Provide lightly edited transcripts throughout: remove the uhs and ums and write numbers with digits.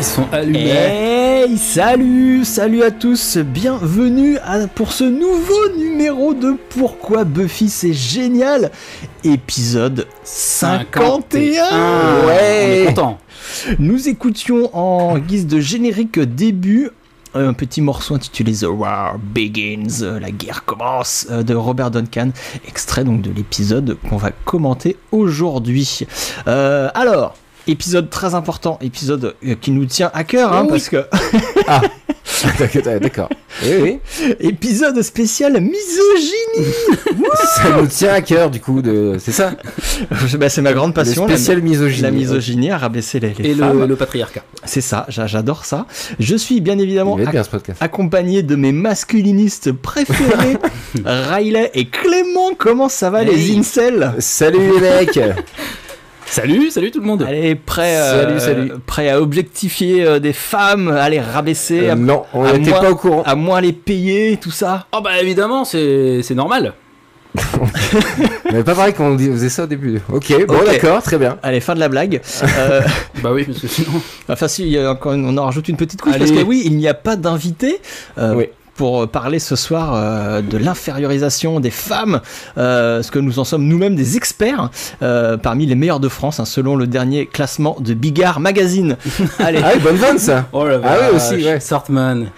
ils sont allumés. Hey, salut à tous, bienvenue pour ce nouveau numéro de Pourquoi Buffy c'est génial, épisode 51. Ouais, on est content. Nous écoutions en guise de générique début un petit morceau intitulé The War Begins, la guerre commence, de Robert Duncan, extrait donc de l'épisode qu'on va commenter aujourd'hui. Alors, épisode très important, épisode qui nous tient à cœur, hein, parce que... Ah, d'accord. Oui. Épisode spécial misogynie. Ça nous tient à cœur, du coup, c'est ça. Bah, c'est ma grande passion. Le spécial misogynie. La misogynie, à rabaisser les et femmes. le patriarcat. C'est ça, j'adore ça. Je suis bien évidemment bien, ce podcast. accompagné de mes masculinistes préférés, Riley et Clément. Comment ça va, les incels? Salut les mecs. Salut tout le monde. Allez, prêt à objectifier des femmes, à les rabaisser, non, on n'était pas au courant. À moins les payer, tout ça. Oh bah évidemment, c'est normal. Mais pas pareil quand on faisait ça au début. Ok, d'accord, très bien. Allez, fin de la blague. Bah oui, parce que sinon... Enfin si, on en rajoute une petite couche, Allez. parce que oui, il n'y a pas d'invité. Oui. Pour parler ce soir de l'infériorisation des femmes, ce que nous en sommes nous-mêmes des experts, parmi les meilleurs de France, hein, selon le dernier classement de Bigard Magazine. Allez. Ah oui, bonne vanne ça. Oh la vache. Ah oui aussi, ouais. Sartman.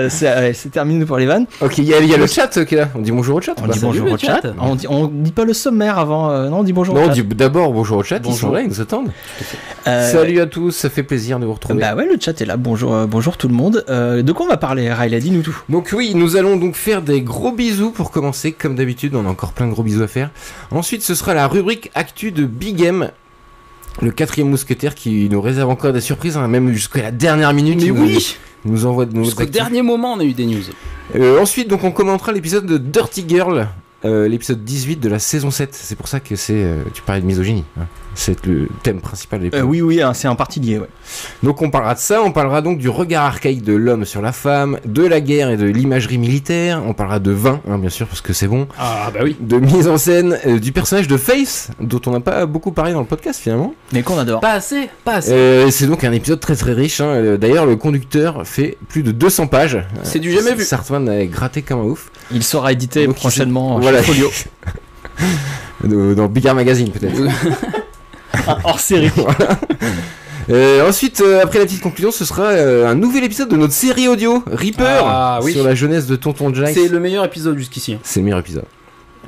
C'est terminé pour les vannes. Ok, il y a le chat qui est là. On dit bonjour au chat. On dit bonjour au chat. On dit pas le sommaire avant. Non, on dit bonjour au chat. Non, on dit d'abord bonjour au chat. Bonjour. Ils sont là, ils nous attendent. Salut à tous, ça fait plaisir de vous retrouver. Bah ouais, le chat est là. Bonjour tout le monde. De quoi on va parler, Riley? Dis-nous tout. Donc oui, nous allons donc faire des gros bisous pour commencer, comme d'habitude, on a encore plein de gros bisous à faire. Ensuite, ce sera la rubrique Actu de Big M, le 4e mousquetaire qui nous réserve encore des surprises, hein, même jusqu'à la dernière minute. Mais oui, nous envoie de nouveaux jusqu'au actus. dernier moment, on a eu des news. Ensuite, donc, on commentera l'épisode de Dirty Girl, l'épisode 18 de la saison 7. C'est pour ça que tu parlais de misogynie, hein. C'est le thème principal de l'épisode. Oui, hein, c'est en partie lié, ouais. Donc on parlera de ça, on parlera donc du regard archaïque de l'homme sur la femme, de la guerre et de l'imagerie militaire, on parlera de vin, hein, bien sûr, parce que c'est bon. Ah bah oui. De mise en scène, du personnage de Face, dont on n'a pas beaucoup parlé dans le podcast finalement. Mais qu'on adore. Pas assez. C'est donc un épisode très très riche, hein. D'ailleurs le conducteur fait plus de 200 pages. C'est du jamais vu. Sartman a gratté comme un ouf. Il sera édité Donc, prochainement voilà. chez Folio. Dans Bigard Magazine peut-être. Hors série. Voilà. Ensuite, après la petite conclusion, ce sera un nouvel épisode de notre série audio Reaper sur la jeunesse de Tonton Jack. C'est le meilleur épisode jusqu'ici. C'est le meilleur épisode.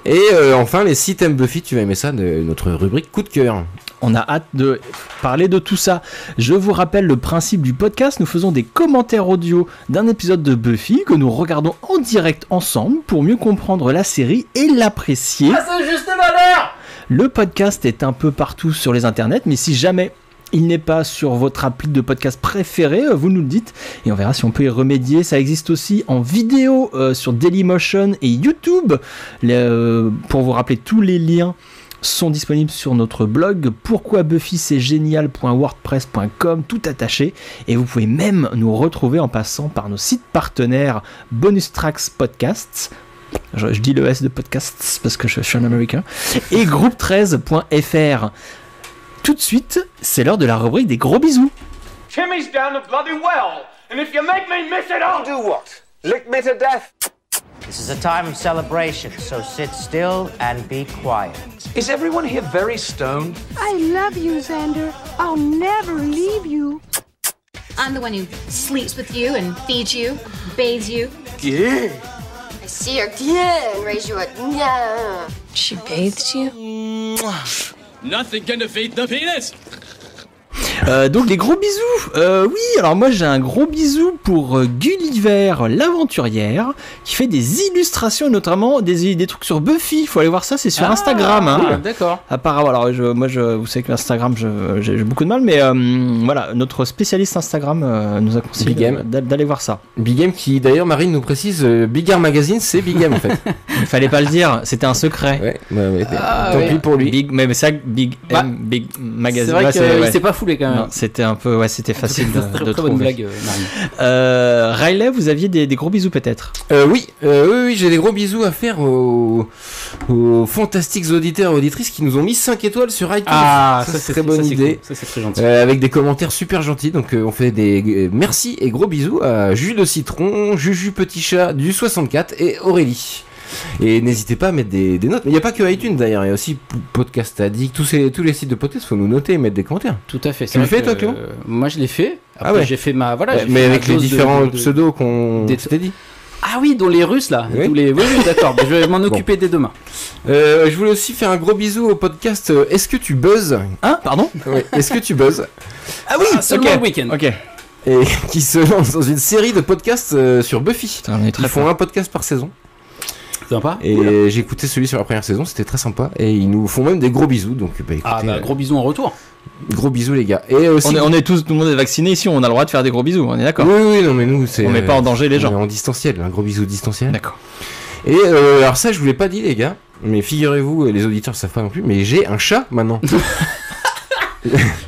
Et enfin, les 6 thèmes Buffy, tu vas aimer ça, de notre rubrique coup de cœur. On a hâte de parler de tout ça. Je vous rappelle le principe du podcast. Nous faisons des commentaires audio d'un épisode de Buffy que nous regardons en direct ensemble pour mieux comprendre la série et l'apprécier. À sa juste valeur. Le podcast est un peu partout sur les internets, mais si jamais il n'est pas sur votre appli de podcast préféré, vous nous le dites et on verra si on peut y remédier. Ça existe aussi en vidéo sur Dailymotion et YouTube. Pour vous rappeler, tous les liens sont disponibles sur notre blog pourquoibuffyc'estgénial.wordpress.com, tout attaché, et vous pouvez même nous retrouver en passant par nos sites partenaires Bonus Tracks Podcasts. Je dis le S de podcasts parce que je suis un américain. Et groupe13.fr. Tout de suite, c'est l'heure de la rubrique des gros bisous. Timmy's down the bloody well, and if you make me miss it, I'll do what? Lick me to death. This is a time of celebration, so sit still and be quiet. Is everyone here very stoned? I love you, Xander. I'll never leave you. I'm the one who sleeps with you and feeds you, bathes you. Yeah. I see her and raise you a yeah. She bathed you? Nothing can defeat the penis. Donc des gros bisous. Oui, alors moi j'ai un gros bisou pour Gulliver l'aventurière qui fait des illustrations, notamment des trucs sur Buffy. Il faut aller voir ça, c'est sur Instagram. Hein. D'accord. Apparemment, alors vous savez que l'Instagram, j'ai beaucoup de mal, mais voilà, notre spécialiste Instagram nous a conseillé d'aller voir ça. Big M qui d'ailleurs, Marine nous précise, Bigard Magazine, c'est Big M en fait. Il fallait pas le dire, c'était un secret. Ouais, tant pis pour lui. Mais c'est ça, Big M, Big Magazine. C'est vrai qu'il s'est pas foulé quand quand même. Non, c'était un peu, ouais, c'était facile de très bonne trouver. blague, Marine. Riley, vous aviez des gros bisous peut-être? Oui, j'ai des gros bisous à faire aux fantastiques auditeurs et auditrices qui nous ont mis 5 étoiles sur iTunes. Ah, ça c'est très bonne idée. Cool. Ça c'est très gentil. Avec des commentaires super gentils, donc on fait des merci et gros bisous à Jus de Citron, Juju Petit Chat du 64 et Aurélie. Et n'hésitez pas à mettre des notes. Mais il n'y a pas que iTunes d'ailleurs, il y a aussi Podcast Addict, tous les sites de podcast, il faut nous noter et mettre des commentaires. Tout à fait. Tu le fais toi, Clément? Moi je l'ai fait. Après, j'ai fait ma. Voilà, j'ai mais fait avec ma les dose différents pseudos qu'on s'était dit. Ah oui, dont les Russes là. Oui, oui, d'accord. Je vais m'en occuper dès demain. Je voulais aussi faire un gros bisou au podcast Est-ce que tu buzzes? Hein, pardon? Oui, Est-ce que tu buzzes? Ah oui, seulement le week-end. Ok. Et qui se lance dans une série de podcasts sur Buffy. Ils font un podcast par saison. Sympa. Et j'ai écouté celui sur la première saison, c'était très sympa. Et ils nous font même des gros bisous. Donc, écoutez, gros bisous en retour. Gros bisous, les gars. Et aussi, on est tous, tout le monde est vacciné ici, on a le droit de faire des gros bisous, on est d'accord? Oui, non, mais nous, c'est. On met pas en danger les gens. On est en distanciel, un gros bisou distanciel. D'accord. Et alors, ça, je vous l'ai pas dit, les gars. Mais figurez-vous, les auditeurs savent pas non plus, mais j'ai un chat maintenant.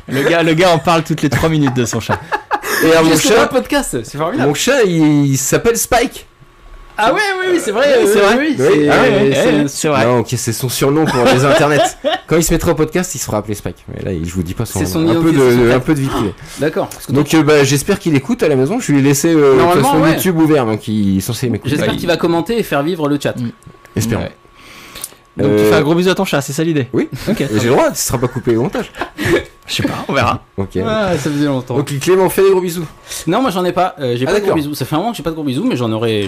le gars en parle toutes les 3 minutes de son chat. Et alors, mon chat, podcast, c'est formidable. Mon chat, il s'appelle Spike. Ah ouais, oui, c'est vrai, c'est vrai. Oui, c'est vrai. Non, ok, c'est son surnom pour les internets. Quand il se mettra au podcast, il se fera appeler Spike. Mais là, je vous dis pas son nom. Un peu de vie privée. D'accord. Donc, j'espère qu'il écoute à la maison. Je lui ai laissé son YouTube ouvert, donc il est censé m'écouter. J'espère qu'il va commenter et faire vivre le chat. Espérons. Ouais. Donc tu fais un gros bisou à ton chat, c'est ça l'idée? Oui. Ok. J'ai le droit, ce sera pas coupé au montage. Je sais pas, on verra. Ok. Ah, ça faisait longtemps. Donc Clément, fait des gros bisous. Non, moi j'en ai pas. J'ai pas de gros bisous. Ça fait un moment que j'ai pas de gros bisous, mais j'en aurai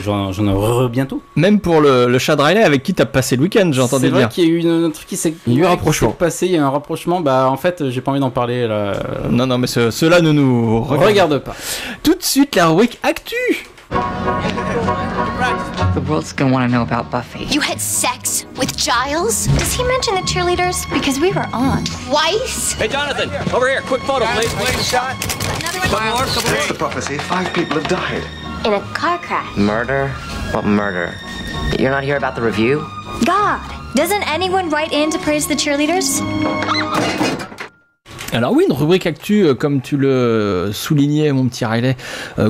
bientôt. Même pour le chat de Riley avec qui t'as passé le week-end, j'ai entendu dire. C'est vrai qu'il y a eu un truc qui s'est. Il y a eu un rapprochement. Il y a eu un rapprochement. Bah en fait, j'ai pas envie d'en parler là. Non, mais cela ne nous regarde pas. Tout de suite la rubrique Actu. The world's gonna want to know about Buffy. You had sex with Giles? Does he mention the cheerleaders? Because we were on. Twice? Hey, Jonathan, over here. Quick photo, please. Shot. Another one? One more. What's the prophecy? 5 people have died. In a car crash. Murder? What murder? You're not here about the review? God, doesn't anyone write in to praise the cheerleaders? Alors oui, une rubrique actu, comme tu le soulignais, mon petit Riley,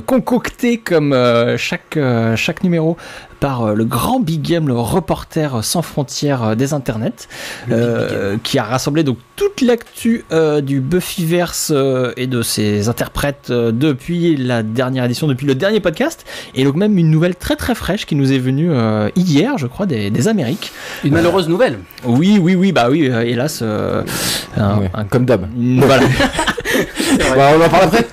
concoctée comme chaque numéro par le grand Big Game, le reporter sans frontières des internets, qui a rassemblé donc toute l'actu du Buffyverse et de ses interprètes depuis la dernière édition, depuis le dernier podcast, et donc même une nouvelle très très fraîche qui nous est venue hier, je crois, des Amériques. Une malheureuse nouvelle. Oui, hélas. Comme d'hab. Voilà. On en parle après.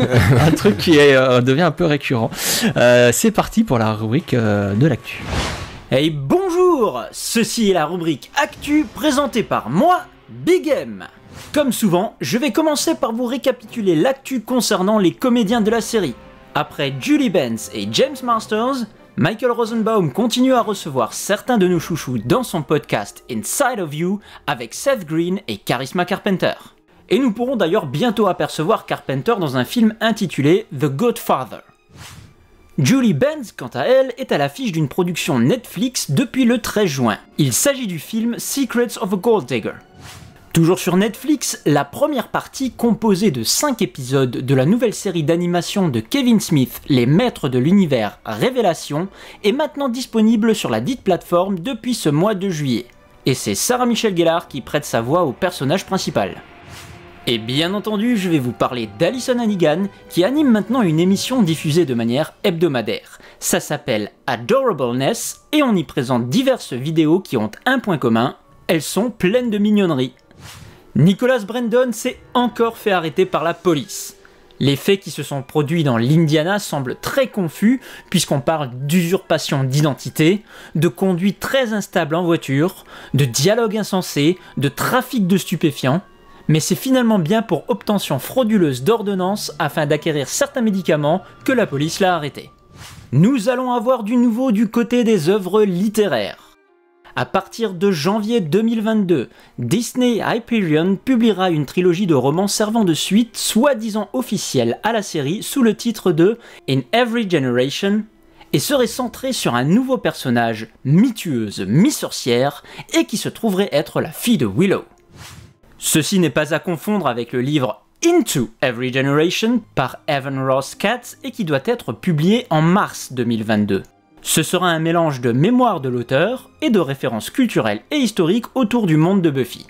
Un truc qui devient un peu récurrent. C'est parti pour la rubrique de l'actu. Hey, bonjour! Ceci est la rubrique Actu présentée par moi, Big M. Comme souvent, je vais commencer par vous récapituler l'actu concernant les comédiens de la série. Après Julie Benz et James Masters, Michael Rosenbaum continue à recevoir certains de nos chouchous dans son podcast Inside of You avec Seth Green et Charisma Carpenter. Et nous pourrons d'ailleurs bientôt apercevoir Carpenter dans un film intitulé The Godfather. Julie Benz, quant à elle, est à l'affiche d'une production Netflix depuis le 13 juin. Il s'agit du film Secrets of a Gold Digger. Toujours sur Netflix, la première partie, composée de 5 épisodes de la nouvelle série d'animation de Kevin Smith, Les Maîtres de l'Univers Révélation, est maintenant disponible sur la dite plateforme depuis ce mois de juillet. Et c'est Sarah Michelle Gellar qui prête sa voix au personnage principal. Et bien entendu, je vais vous parler d'Alison Hannigan, qui anime maintenant une émission diffusée de manière hebdomadaire. Ça s'appelle Adorableness, et on y présente diverses vidéos qui ont un point commun, elles sont pleines de mignonneries. Nicholas Brendon s'est encore fait arrêter par la police. Les faits qui se sont produits dans l'Indiana semblent très confus, puisqu'on parle d'usurpation d'identité, de conduite très instable en voiture, de dialogue insensé, de trafic de stupéfiants, mais c'est finalement bien pour obtention frauduleuse d'ordonnances afin d'acquérir certains médicaments que la police l'a arrêté. Nous allons avoir du nouveau du côté des œuvres littéraires. À partir de janvier 2022, Disney Hyperion publiera une trilogie de romans servant de suite soi-disant officielle à la série sous le titre de In Every Generation et serait centrée sur un nouveau personnage, mi-tueuse, mi-sorcière, et qui se trouverait être la fille de Willow. Ceci n'est pas à confondre avec le livre Into Every Generation par Evan Ross Katz et qui doit être publié en mars 2022. Ce sera un mélange de mémoire de l'auteur et de références culturelles et historiques autour du monde de Buffy.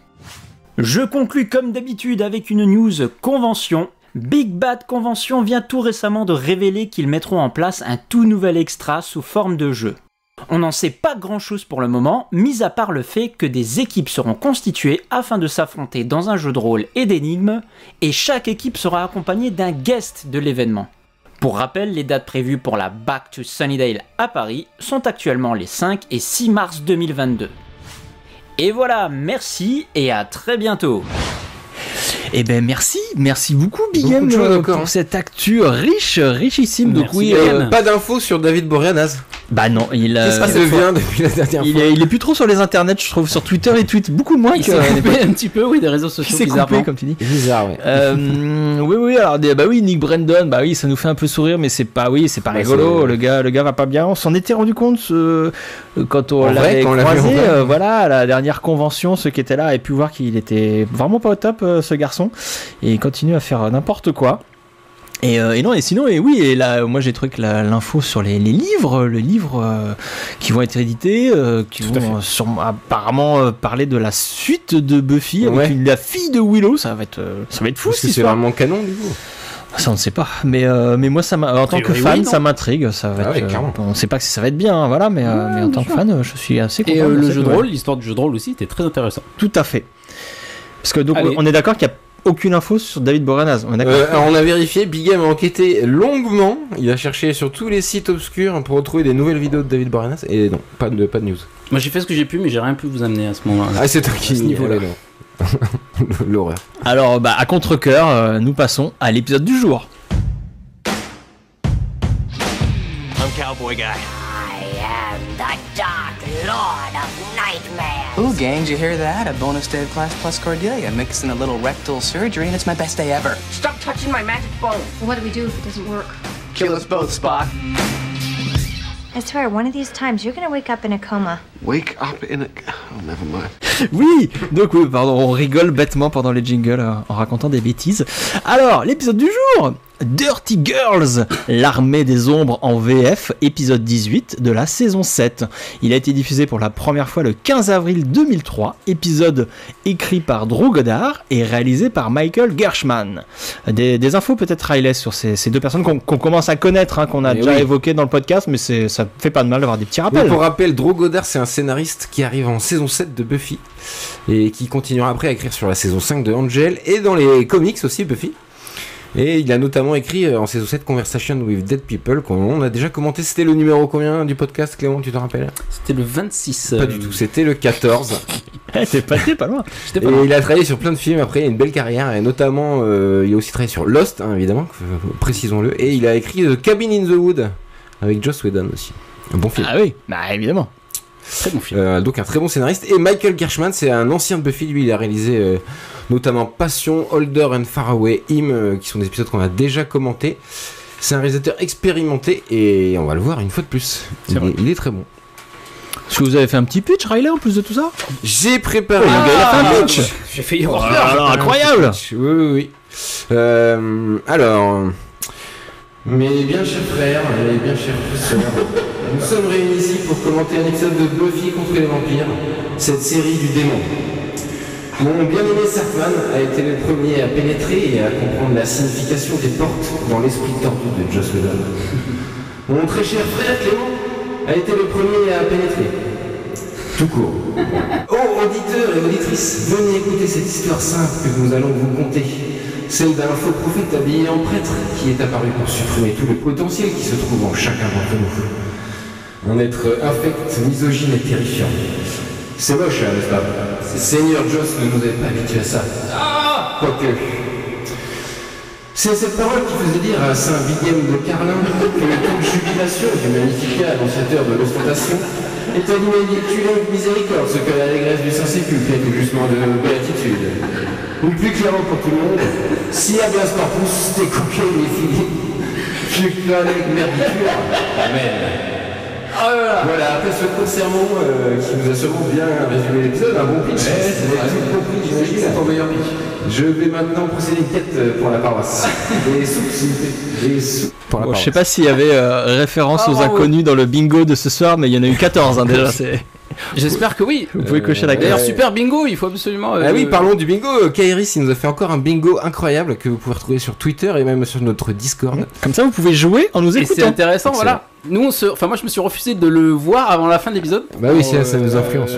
Je conclus comme d'habitude avec une news convention. Big Bad Convention vient tout récemment de révéler qu'ils mettront en place un tout nouvel extra sous forme de jeu. On n'en sait pas grand chose pour le moment, mis à part le fait que des équipes seront constituées afin de s'affronter dans un jeu de rôle et d'énigmes, et chaque équipe sera accompagnée d'un guest de l'événement. Pour rappel, les dates prévues pour la Back to Sunnydale à Paris sont actuellement les 5 et 6 mars 2022. Et voilà, merci et à très bientôt. Eh ben merci beaucoup Big M pour cette actu richissime. Donc oui, pas d'infos sur David Boreanaz. Bah non, qu'est-ce qu'il devient depuis la dernière fois? Il est plus trop sur les internets, je trouve, sur Twitter et tweet beaucoup moins. Il s'est coupé un petit peu, oui, des réseaux sociaux. Il s'est coupé, comme tu dis. Bizarre, ouais. Oui, alors Nick Brandon, bah oui, ça nous fait un peu sourire, mais c'est pas rigolo. Le gars va pas bien. On s'en était rendu compte quand on l'avait croisé, voilà, à la dernière convention, ceux qui étaient là avaient pu voir qu'il était vraiment pas au top, ce garçon, et il continue à faire n'importe quoi. Et là, moi j'ai trouvé que l'info sur les livres, qui vont être édités, qui vont apparemment parler de la suite de Buffy avec la fille de Willow, ça va être fou. Parce que c'est vraiment canon du coup. Ça on ne sait pas, mais moi en tant que fan, ça m'intrigue, ça va être. On ne sait pas si ça va être bien, voilà, mais en tant que fan, je suis assez content. Et le jeu de rôle, l'histoire du jeu de rôle aussi était très intéressant. Tout à fait. Parce que donc on est d'accord qu'il y a aucune info sur David Boreanaz, on est d'accord. On a vérifié, Big M a enquêté longuement, il a cherché sur tous les sites obscurs pour retrouver des nouvelles vidéos de David Boreanaz, et non, pas de news. Moi j'ai fait ce que j'ai pu, mais j'ai rien pu vous amener à ce moment-là. Ah, c'est toi qui niveau-là. L'horreur. Alors, à contre-cœur, nous passons à l'épisode du jour. I'm Cowboy Guy. I am the Dark Lord of Nightmare. Ooh, gang, did you hear that? A bonus day of Class Plus Cordelia. Mixing a little rectal surgery, and it's my best day ever. Stop touching my magic bone. What do we do if it doesn't work? Kill us both, Spock. I swear, one of these times, you're gonna wake up in a coma. Wake up in a... Oh, never mind. Oui, donc on rigole bêtement pendant les jingles en racontant des bêtises. Alors, l'épisode du jour, Dirty Girls, l'armée des ombres en VF, épisode 18 de la saison 7. Il a été diffusé pour la première fois le 15 avril 2003, épisode écrit par Drew Goddard et réalisé par Michael Gershman. Des infos peut-être Riley sur ces deux personnes qu'on commence à connaître, qu'on a déjà évoqué dans le podcast, mais ça fait pas de mal d'avoir des petits rappels. Oui, pour rappel, Drew Goddard, c'est un scénariste qui arrive en saison 7 de Buffy et qui continuera après à écrire sur la saison 5 de Angel et dans les comics aussi Buffy. Et il a notamment écrit en saison 7 Conversation with Dead People, qu'on a déjà commenté. C'était le numéro combien du podcast, Clément, tu te rappelles? C'était le 26. Pas du tout, c'était le 14. T'es pas loin. Et il a travaillé sur plein de films après, il a une belle carrière, et notamment il a aussi travaillé sur Lost, évidemment, précisons-le. Et il a écrit The Cabin in the Wood avec Joss Whedon aussi. Un bon film. Ah oui, évidemment. Très bon film. Donc un très bon scénariste. Et Michael Gershman, c'est un ancien de Buffy, lui il a réalisé notamment Passion, Older and Far Away, Him, qui sont des épisodes qu'on a déjà commentés. C'est un réalisateur expérimenté et on va le voir une fois de plus. Il est très bon. Est-ce que vous avez fait un petit pitch, Riley, en plus de tout ça? J'ai préparé. Il a fait un pitch. J'ai failli incroyable. Oui. Alors, mes bien chers frères, mes bien chères sœurs, nous sommes réunis ici pour commenter un épisode de Buffy contre les vampires, cette série du démon. Mon bien-aimé Sartman a été le premier à pénétrer et à comprendre la signification des portes dans l'esprit tordu de Joss Whedon. Mon très cher frère Clément a été le premier à pénétrer. Tout court. Oh, auditeurs et auditrices, venez écouter cette histoire simple que nous allons vous conter. Celle d'un faux prophète habillé en prêtre qui est apparu pour supprimer tout le potentiel qui se trouve en chacun d'entre nous. Un être infect, misogyne et terrifiant. C'est moche, n'est-ce pas? Seigneur Joss ne nous avait pas habitués à ça. Quoique. C'est cette parole qui faisait dire à Saint Bighem de Carlin que toute jubilation du magnificat annonciateur de l'ostentation est à l'intellectuelle miséricorde, ce que l'allégresse du Saint-Sépulcre est au jugement de béatitude. Ou plus clairement pour tout le monde, si Abias Corpus t'es coquin les filles, je avec merdicure. Amen. Voilà, après ce court sermon qui nous a sûrement bien résumé l'épisode, un bon pitch. Vous avez tout compris, j'imagine. C'est ton meilleur pitch. Je vais maintenant procéder une quête pour la paroisse. Des sous, s'il vous plaît. Des sous pour la paroisse. Je sais pas s'il y avait référence aux inconnus dans le bingo de ce soir, mais il y en a eu 14 déjà. J'espère que oui. Vous pouvez cocher la case. D'ailleurs, super bingo, il faut absolument. Ah oui, parlons du bingo. Kairis, il nous a fait encore un bingo incroyable que vous pouvez retrouver sur Twitter et même sur notre Discord. Comme ça, vous pouvez jouer en nous écoutant. Et c'est intéressant, voilà. Nous, moi, je me suis refusé de le voir avant la fin de l'épisode. Bah oui, ça nous influence.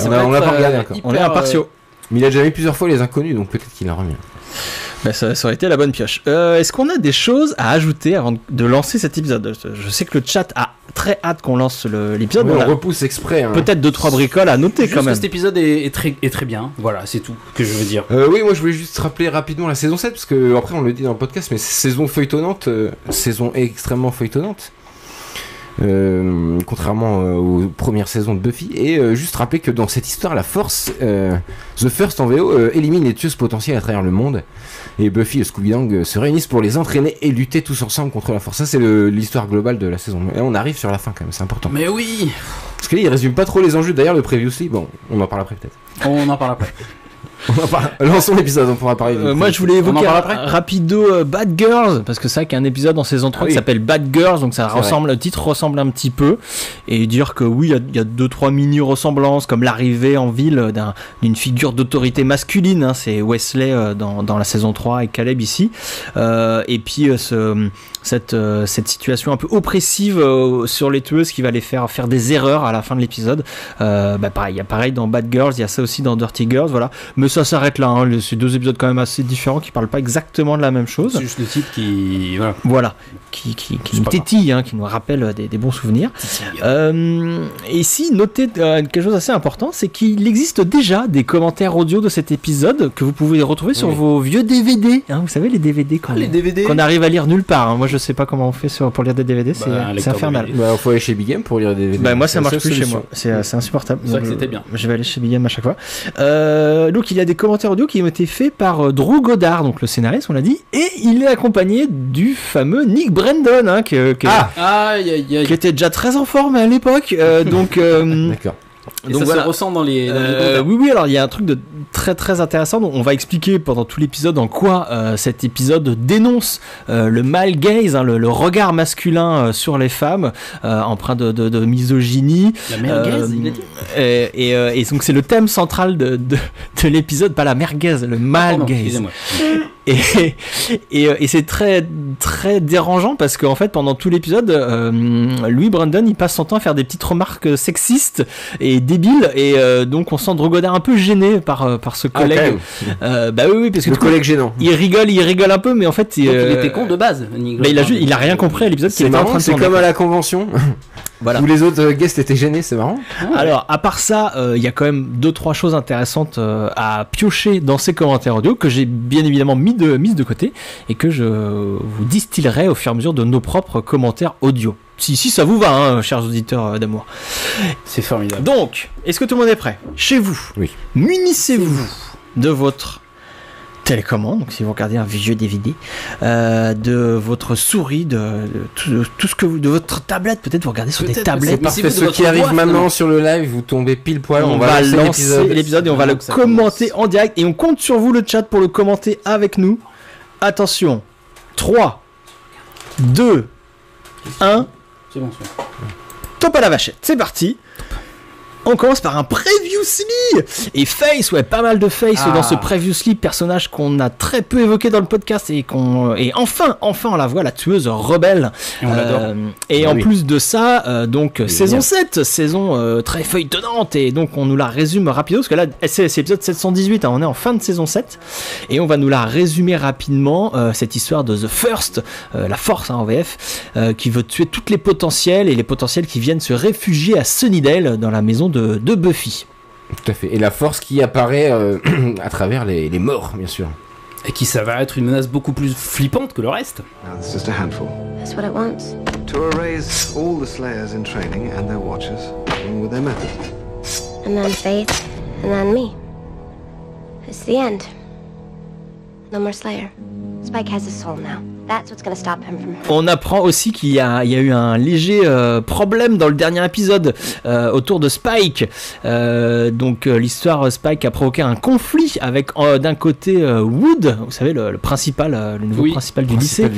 On l'a pas regardé encore. On est impartiaux. Mais il a déjà mis plusieurs fois les inconnus, donc peut-être qu'il en revient. Bah ça aurait été la bonne pioche. Est-ce qu'on a des choses à ajouter avant de lancer cet épisode ? Je sais que le chat a très hâte qu'on lance l'épisode. Oui, on repousse exprès. Hein. Peut-être 2-3 bricoles à noter juste quand même. Que cet épisode est très bien. Voilà, c'est tout que je veux dire. Oui, moi je voulais juste rappeler rapidement la saison 7, parce que après on le dit dans le podcast, mais saison feuilletonnante, saison extrêmement feuilletonnante. Contrairement aux premières saisons de Buffy, et juste rappeler que dans cette histoire, la Force, The First en VO, élimine les tueuses potentielles à travers le monde, et Buffy et Scooby-Dang se réunissent pour les entraîner et lutter tous ensemble contre la Force. Ça, c'est l'histoire globale de la saison. Et on arrive sur la fin quand même, c'est important. Mais oui. Parce que là, il résume pas trop les enjeux. D'ailleurs, le Previously, bon, on en parle après peut-être. On en parle après. Lançons l'épisode, on pourra parler. Moi je voulais évoquer rapido Bad Girls, parce que c'est vrai qu'il y a un épisode en saison 3 qui s'appelle Bad Girls, donc ça ressemble, le titre ressemble un petit peu, et dire que oui, il y a 2-3 mini ressemblances, comme l'arrivée en ville d'une figure d'autorité masculine, hein, c'est Wesley dans la saison 3 et Caleb ici, et puis cette situation un peu oppressive sur les tueuses qui va les faire des erreurs à la fin de l'épisode. Pareil, il y a pareil dans Bad Girls, il y a ça aussi dans Dirty Girls, voilà. Mais ça s'arrête là, hein. C'est 2 épisodes quand même assez différents qui parlent pas exactement de la même chose. C'est juste le titre qui... Voilà. Qui nous tétille, hein, qui nous rappelle des bons souvenirs. Et ici, notez quelque chose d'assez important, c'est qu'il existe déjà des commentaires audio de cet épisode que vous pouvez retrouver sur vos vieux DVD. Hein, vous savez, les DVD qu'on arrive à lire nulle part. Hein. Moi, je sais pas comment on fait pour lire des DVD, c'est infernal. Il faut aller chez Big M pour lire des DVD. Moi, ça marche plus chez moi. C'est insupportable. C'est vrai que c'était bien. Je vais aller chez Big M à chaque fois. Donc il y a des commentaires audio qui ont été faits par Drew Goddard, donc le scénariste, on l'a dit, et il est accompagné du fameux Nick Brandon, hein, qui était déjà très en forme à l'époque. D'accord. Et donc ça se ressent dans les oui, alors il y a un truc de très très intéressant, donc on va expliquer pendant tout l'épisode en quoi cet épisode dénonce le male gaze, hein, le regard masculin sur les femmes, empreint de misogynie. La merguez, il a dit. Et donc c'est le thème central de l'épisode, pas la merguez, le male gaze. Excusez-moi. Et c'est très très dérangeant parce qu'en fait pendant tout l'épisode Louis Brandon il passe son temps à faire des petites remarques sexistes et débiles, et donc on sent Drew Goddard un peu gêné par ce collègue. Oui, parce que le collègue gênant, il rigole un peu, mais en fait il était con de base. Il a rien compris à l'épisode qu'il était en train de tourner. C'est comme à la convention. Voilà. Où les autres guests étaient gênés, c'est marrant. Alors, à part ça, il y a quand même 2-3 choses intéressantes à piocher dans ces commentaires audio que j'ai bien évidemment mises de côté et que je vous distillerai au fur et à mesure de nos propres commentaires audio. Si ça vous va, hein, chers auditeurs d'amour. C'est formidable. Donc, est-ce que tout le monde est prêt ? Chez vous, oui. Munissez-vous de votre télécommande, donc si vous regardez un vieux DVD, de votre souris, de tout ce que vous, de votre tablette, peut-être vous regardez sur des tablettes. C'est parfait. Ceux qui arrivent maintenant sur le live, vous tombez pile poil. On va lancer l'épisode et on va le commenter en direct, et on compte sur vous le chat pour le commenter avec nous. Attention, 3, 2, 1. C'est bon, top à la vachette, c'est parti. On commence par un Previously. Et Face, ouais, pas mal de Face dans ce Previously, personnage qu'on a très peu évoqué dans le podcast et enfin on la voit, la tueuse rebelle. Et on l'adore. Et en plus de ça, donc saison 7, saison très feuilletonnante, et donc on nous la résume rapidement, parce que là c'est l'épisode 718, hein, on est en fin de saison 7, et on va nous la résumer rapidement, cette histoire de The First, la force, hein, en VF, qui veut tuer toutes les potentiels, et les potentiels qui viennent se réfugier à Sunnydale, dans la maison de Buffy. Tout à fait. Et la force qui apparaît à travers les morts, bien sûr. Et qui s'avère être une menace beaucoup plus flippante que le reste. Now it's just a handful. That's what it wants. To erase all the Slayers in training and their watchers, along with their methods. And then Faith, and then me. It's the end. No more Slayer. Spike has his soul now. That's what's gonna stop him from. On apprend aussi qu'il y a eu un léger problème dans le dernier épisode autour de Spike. Donc l'histoire Spike a provoqué un conflit avec d'un côté Wood, vous savez le principal, le nouveau principal du lycée,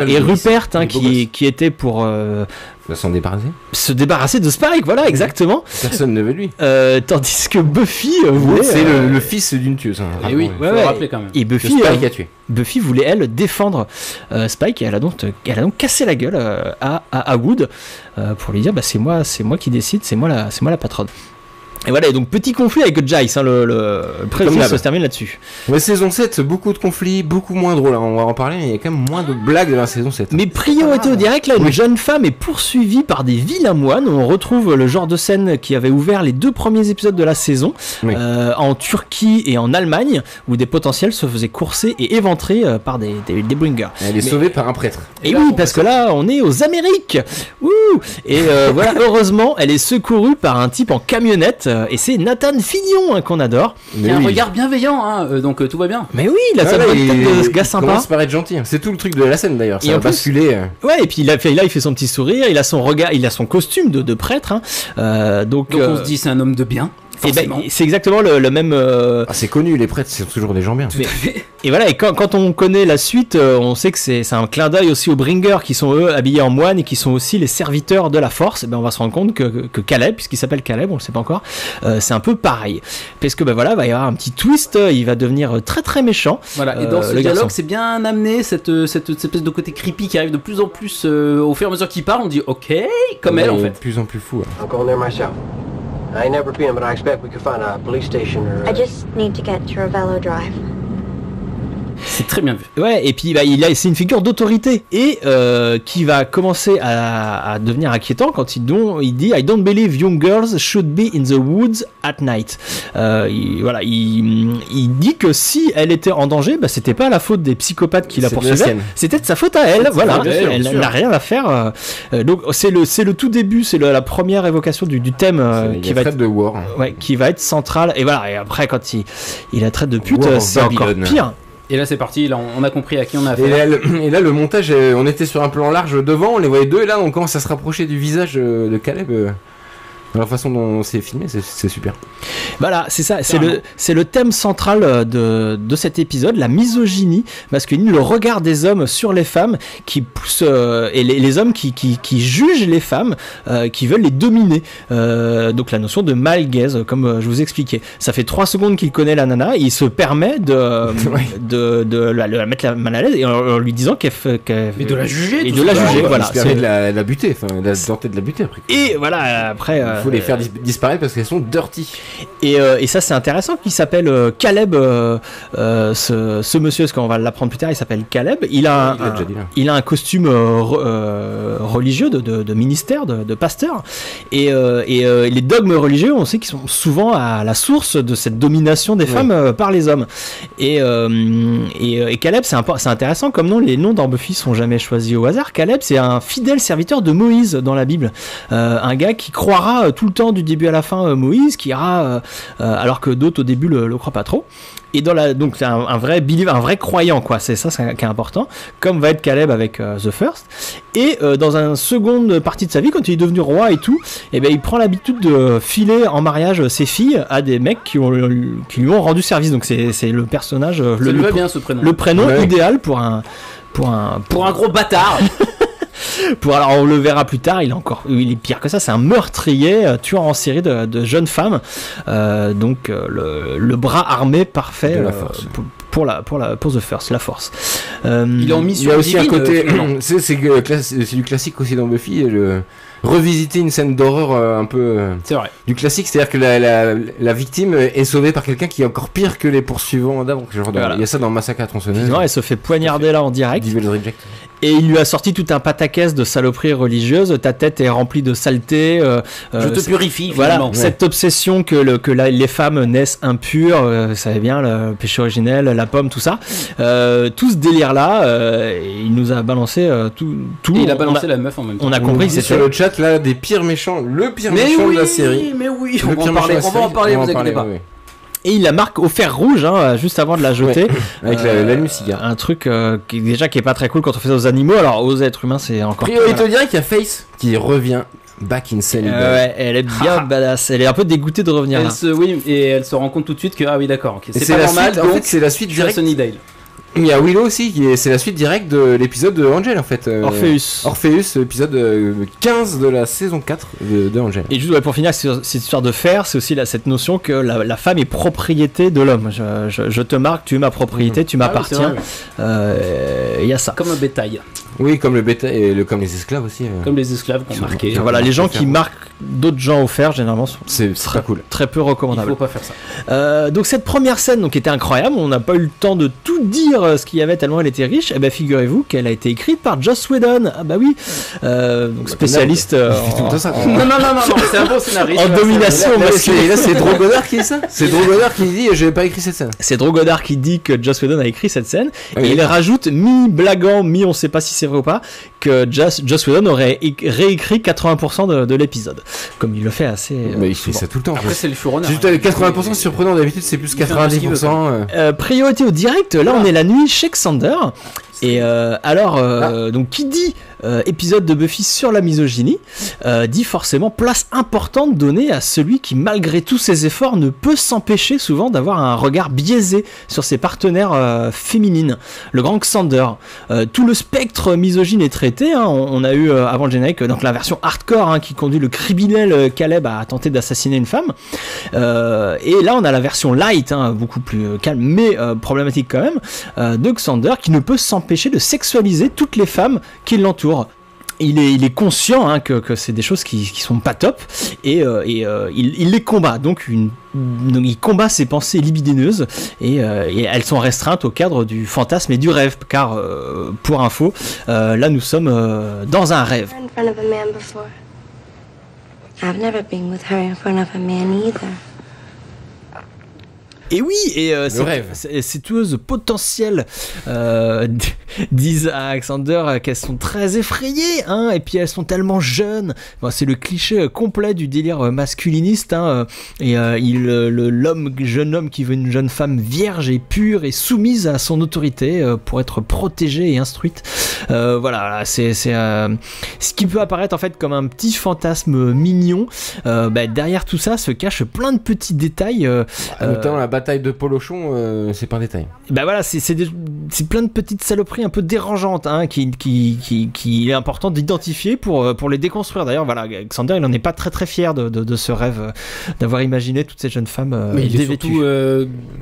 et Rupert qui était pour s'en débarrasser. Se débarrasser de Spike, voilà, exactement. Personne ne veut lui. Tandis que Buffy voulait. C'est le fils d'une tueuse. Et oui, il faut le rappeler quand même. Et Buffy, Spike a tué. Buffy voulait elle défendre Spike et elle a donc cassé la gueule à Wood pour lui dire c'est moi qui décide, c'est moi la patronne. Et voilà, et donc petit conflit avec Giles, le président se termine là-dessus. Ouais, saison 7, beaucoup de conflits, beaucoup moins drôle, on va en parler, mais il y a quand même moins de blagues dans la saison 7. Mais priorité au direct, là, une jeune femme est poursuivie par des vilains moines. On retrouve le genre de scène qui avait ouvert les 2 premiers épisodes de la saison, en Turquie et en Allemagne, où des potentiels se faisaient courser et éventrer par des bringers. Elle est sauvée par un prêtre. Et oui, parce que là, on est aux Amériques. Wouh. Et voilà, heureusement, elle est secourue par un type en camionnette. Et c'est Nathan Fillion qu'on adore. Il a un regard bienveillant, donc tout va bien. Mais oui, il a sa bonne tête de gars sympa. Il commence par être gentil. C'est tout le truc de la scène d'ailleurs. Ça va basculer. Ouais, et puis il fait son petit sourire. Il a son regard, il a son costume de prêtre. Donc on se dit c'est un homme de bien. Et c'est exactement le même. C'est connu, les prêtres, c'est toujours des gens bien. Et voilà, et quand on connaît la suite, on sait que c'est un clin d'œil aussi aux Bringers qui sont eux habillés en moines et qui sont aussi les serviteurs de la Force. Et on va se rendre compte que Caleb, puisqu'il s'appelle Caleb, on le sait pas encore, c'est un peu pareil. Parce que voilà, il va y avoir un petit twist, il va devenir très très méchant. Voilà, et dans ce dialogue, c'est bien amené cette espèce de côté creepy qui arrive de plus en plus au fur et à mesure qu'il parle. On dit ok, comme elle en fait. De plus en plus fou. I'm going there myself. I ain't never been, but I expect we could find a police station or... I just need to get to Ravello Drive. C'est très bien vu. Ouais, et puis c'est une figure d'autorité et qui va commencer à devenir inquiétant quand il dit I don't believe young girls should be in the woods at night. Il dit que si elle était en danger, c'était pas la faute des psychopathes qui la poursuivaient, c'était de sa faute à elle. Voilà, elle n'a rien à faire. Donc c'est le tout début, c'est la première évocation du thème qui va être de war. Ouais, qui va être central. Et voilà, et après quand il la traite de pute, c'est encore pire. Et là c'est parti, là on a compris à qui on a affaire. Et là le montage, on était sur un plan large devant, on les voyait deux, et là on commence à se rapprocher du visage de Caleb. La façon dont c'est filmé, c'est super. Voilà, c'est ça, c'est le thème central de cet épisode, la misogynie masculine, le regard des hommes sur les femmes qui poussent, et les hommes qui jugent les femmes, qui veulent les dominer. Donc la notion de male gaze, comme je vous expliquais. Ça fait 3 secondes qu'il connaît la nana, et il se permet de la mettre la mal à l'aise, et en lui disant et de la juger. Et de la juger, voilà. Il se permet de la buter, il a tenté de la buter après. Et voilà, après... il faut les faire disparaître parce qu'elles sont dirty. Et ça c'est intéressant qu'il s'appelle Caleb, ce monsieur, parce qu'on va l'apprendre plus tard, il s'appelle Caleb. Il a un costume religieux de ministère, de pasteur, et les dogmes religieux, on sait qu'ils sont souvent à la source de cette domination des femmes par les hommes. Et Caleb, c'est intéressant comme nom. Les noms dans Buffy sont jamais choisis au hasard. Caleb, c'est un fidèle serviteur de Moïse dans la Bible, un gars qui croira tout le temps du début à la fin Moïse, qui ira alors que d'autres au début le croient pas trop. Et donc c'est un vrai believer, un vrai croyant, quoi. C'est ça qui est important, comme va être Caleb avec The First. Et dans une seconde partie de sa vie, quand il est devenu roi et tout, il prend l'habitude de filer en mariage ses filles à des mecs qui lui ont rendu service. Donc c'est le personnage, le prénom idéal pour un gros bâtard. Alors on le verra plus tard, il est pire que ça, c'est un meurtrier, tueur en série de jeunes femmes, donc le bras armé parfait de la force. Pour The First, la force. Il est en mission. Il y a aussi un côté, c'est du classique aussi dans Buffy, revisiter une scène d'horreur un peu c'est vrai. Du classique, c'est-à-dire que la victime est sauvée par quelqu'un qui est encore pire que les poursuivants d'avant. Voilà. Il y a ça dans Massacre à tronçonneuse. Non, elle se fait poignarder là en direct. Et il lui a sorti tout un pataquès de saloperies religieuses. Ta tête est remplie de saleté. Je te purifie. Voilà, cette obsession que les femmes naissent impures. Vous savez bien, le péché originel, la pomme, tout ça. Tout ce délire-là, il nous a balancé tout. Et il a balancé la meuf en même temps. On a compris. C'est sur le chat là des pires méchants, le pire méchant de la série. Mais oui, on va en parler, vous inquiétez pas. Et il la marque au fer rouge, hein, juste avant de la jeter. Ouais, avec l'allume-cigare. Un truc qui est pas très cool quand on fait ça aux animaux. Alors aux êtres humains, c'est encore. Priorité au direct, il y a Face qui revient back in Sunnydale. Ouais, elle est bien badass. Elle est un peu dégoûtée de revenir là. Oui, et elle se rend compte tout de suite que oui d'accord. Okay, c'est pas normal. En fait, c'est la suite directe. Sunnydale. Il y a Willow aussi, c'est la suite directe de l'épisode de Angel en fait. Orpheus, épisode 15 de la saison 4 de Angel. Et juste pour finir, cette histoire de fer, c'est aussi cette notion que la femme est propriété de l'homme. Je te marque, tu es ma propriété, tu m'appartiens. Il y a ça. Comme un bétail. Oui, comme le bétail et comme les esclaves aussi. Comme les esclaves qu'on marquait. Voilà, les gens qui marquent d'autres gens au fer, généralement, c'est pas cool. Très peu recommandable. Il faut pas faire ça. Donc cette première scène donc, était incroyable, on n'a pas eu le temps de tout dire ce qu'il y avait tellement elle était riche. Et ben figurez-vous qu'elle a été écrite par Joss Whedon. Ah bah oui, donc spécialiste. Non, c'est un bon scénariste. En domination masculine. Là c'est Drew Goddard qui dit ça. C'est Drew Goddard qui dit j'ai pas écrit cette scène. C'est Drew Goddard qui dit que Joss Whedon a écrit cette scène. Et il rajoute mi-blaguant, on sait pas si c'est vrai ou pas, que Joss Whedon aurait réécrit 80% de l'épisode. Comme il le fait assez. Mais il fait ça tout le temps. Après c'est le showrunner. Juste 80% surprenant, d'habitude c'est plus 90%. Priorité au direct, là on est la nuit chez Xander. Et donc qui dit épisode de Buffy sur la misogynie dit forcément place importante donnée à celui qui malgré tous ses efforts ne peut s'empêcher souvent d'avoir un regard biaisé sur ses partenaires féminines. Le grand Xander, tout le spectre misogyne est traité, hein. On a eu avant le générique donc la version hardcore qui conduit le criminel Caleb à tenter d'assassiner une femme, et là on a la version light, beaucoup plus calme mais problématique quand même, de Xander qui ne peut s'empêcher de sexualiser toutes les femmes qui l'entourent. Il est conscient que c'est des choses qui sont pas top et il les combat. Donc il combat ses pensées libidineuses et elles sont restreintes au cadre du fantasme et du rêve. Car pour info, là nous sommes dans un rêve. Et oui, et ces tueuses potentielles disent à Xander qu'elles sont très effrayées, et puis elles sont tellement jeunes. Bon, c'est le cliché complet du délire masculiniste, et jeune homme qui veut une jeune femme vierge et pure et soumise à son autorité pour être protégée et instruite. Voilà, c'est ce qui peut apparaître en fait comme un petit fantasme mignon. Derrière tout ça se cachent plein de petits détails. Notamment la bataille de Polochon, c'est pas un détail. Voilà, c'est plein de petites saloperies un peu dérangeantes qui est important d'identifier pour les déconstruire. D'ailleurs, voilà, Xander il en est pas très très fier de ce rêve d'avoir imaginé toutes ces jeunes femmes mais il est surtout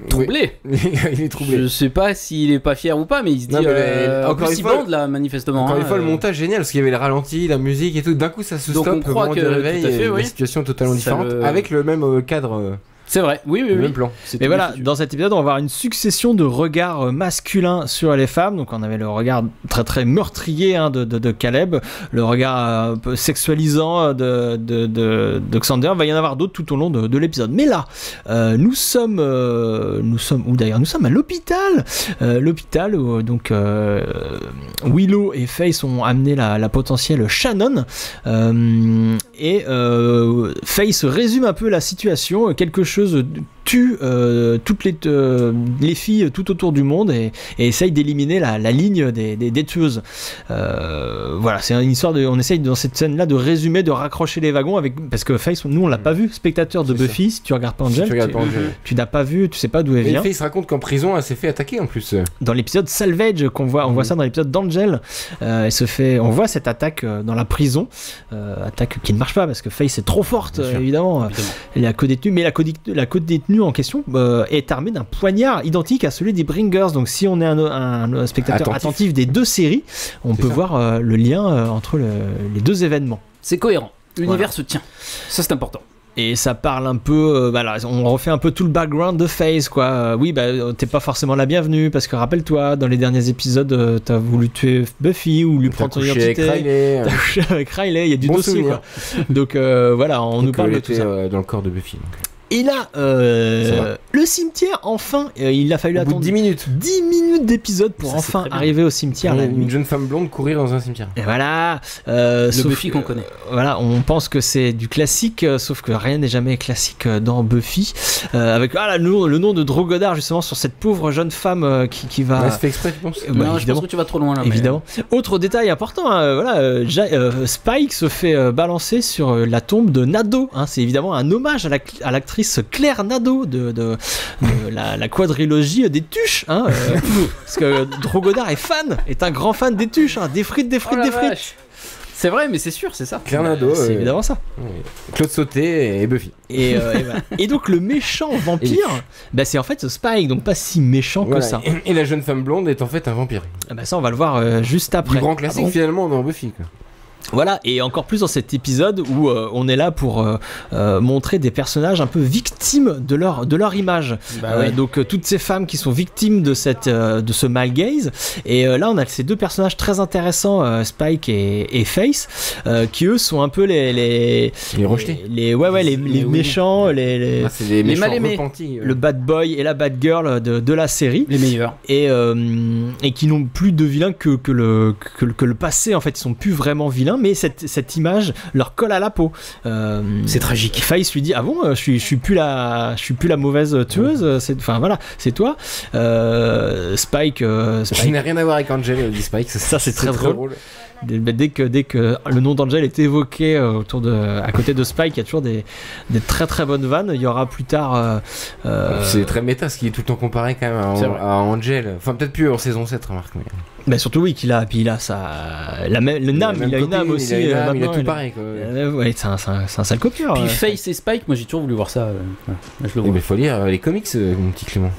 troublé. Oui. Il est troublé. Je sais pas s'il est pas fier ou pas, mais il se dit encore une fois là manifestement. Encore une fois, le montage génial parce qu'il y avait le ralenti, la musique et tout. D'un coup, ça se stoppe. Donc on croit que réveil, tout à fait, une situation totalement différente avec le même cadre. C'est vrai, oui. Même plan. Et voilà, dans cet épisode, on va avoir une succession de regards masculins sur les femmes. Donc, on avait le regard très très meurtrier de Caleb, le regard un peu sexualisant de Xander. Il va y en avoir d'autres tout au long de l'épisode. Mais là, nous sommes où d'ailleurs ? Nous sommes à l'hôpital. L'hôpital où donc Willow et Faith ont amené la potentielle Shannon. Et Faith résume un peu la situation. Quelque chose tue toutes les filles tout autour du monde et essaye d'éliminer la ligne des tueuses. Voilà, c'est une histoire on essaye dans cette scène là de résumer, de raccrocher les wagons parce que Faith, nous on l'a pas vu, spectateur de Buffy, si tu regardes pas Angel, tu n'as pas vu, tu sais pas d'où elle vient. Faith raconte qu'en prison elle s'est fait attaquer en plus. Dans l'épisode Salvage on voit ça dans l'épisode d'Angel, on voit cette attaque dans la prison, attaque qui ne marche pas parce que Faith est trop forte évidemment. Elle est à côte détenue, mais la côte détenue en question est armée d'un poignard identique à celui des Bringers. Donc si on est un spectateur attentif des deux séries, on peut voir le lien entre les deux événements. C'est cohérent, l'univers se tient, ça c'est important. Et ça parle un peu, on refait un peu tout le background de Faith, quoi. Oui, t'es pas forcément la bienvenue, parce que rappelle-toi, dans les derniers épisodes, t'as voulu tuer Buffy ou lui prendre ton identité. T'as couché avec Riley, il y a du dossier, quoi. Donc voilà, on nous parle de tout ça. Dans le corps de Buffy. Donc. Et là, le cimetière, enfin, il a fallu attendre 10 minutes. 10 minutes d'épisode pour enfin arriver au cimetière. Une jeune femme blonde courir dans un cimetière. Et voilà. Le Buffy qu'on connaît. Voilà, on pense que c'est du classique, sauf que rien n'est jamais classique dans Buffy. Avec le nom de Drogodar, justement, sur cette pauvre jeune femme qui va. Ouais, c'est fait exprès, tu penses Non, je pense que tu vas trop loin là. Évidemment. Autre détail important, Spike se fait balancer sur la tombe de Nado. C'est évidemment un hommage à l'actrice Claire Nadeau de la quadrilogie des Tuches, parce que Drogodar est un grand fan des Tuches, des frites. C'est vrai, mais c'est sûr, c'est ça. Claire Nadeau, c'est évidemment ça. Claude Sauté et Buffy. Et donc le méchant vampire, c'est en fait Spike, donc pas si méchant que ça. Et la jeune femme blonde est en fait un vampire. Ça on va le voir juste après. Du grand classique finalement dans Buffy, quoi. Voilà, et encore plus dans cet épisode où on est là pour montrer des personnages un peu victimes de leur image. Donc toutes ces femmes qui sont victimes de ce male gaze. Et là on a ces deux personnages très intéressants, Spike et Face, qui eux sont un peu les rejetés. Les méchants, c'est les méchants mal aimés. Repentis, le bad boy et la bad girl de la série. Les meilleurs. Et qui n'ont plus de vilains que le passé, en fait, ils sont plus vraiment vilains. Mais cette image leur colle à la peau. C'est tragique. Face lui dit ah bon, je suis plus la mauvaise tueuse. C'est toi. Spike. Je n'ai rien à voir avec Angel, dit Spike. Ça c'est très drôle. Dès que le nom d'Angel est évoqué à côté de Spike, il y a toujours des très très bonnes vannes. Il y aura plus tard. C'est très méta, ce qui est tout le temps comparé quand même à Angel. Enfin peut-être plus en saison 7, remarque. Mais surtout oui il a une âme aussi. Il a tout pareil quoi. C'est un sale copieur. Puis Face et Spike, moi j'ai toujours voulu voir ça. Je le vois. Mais faut lire les comics, mon petit Clément.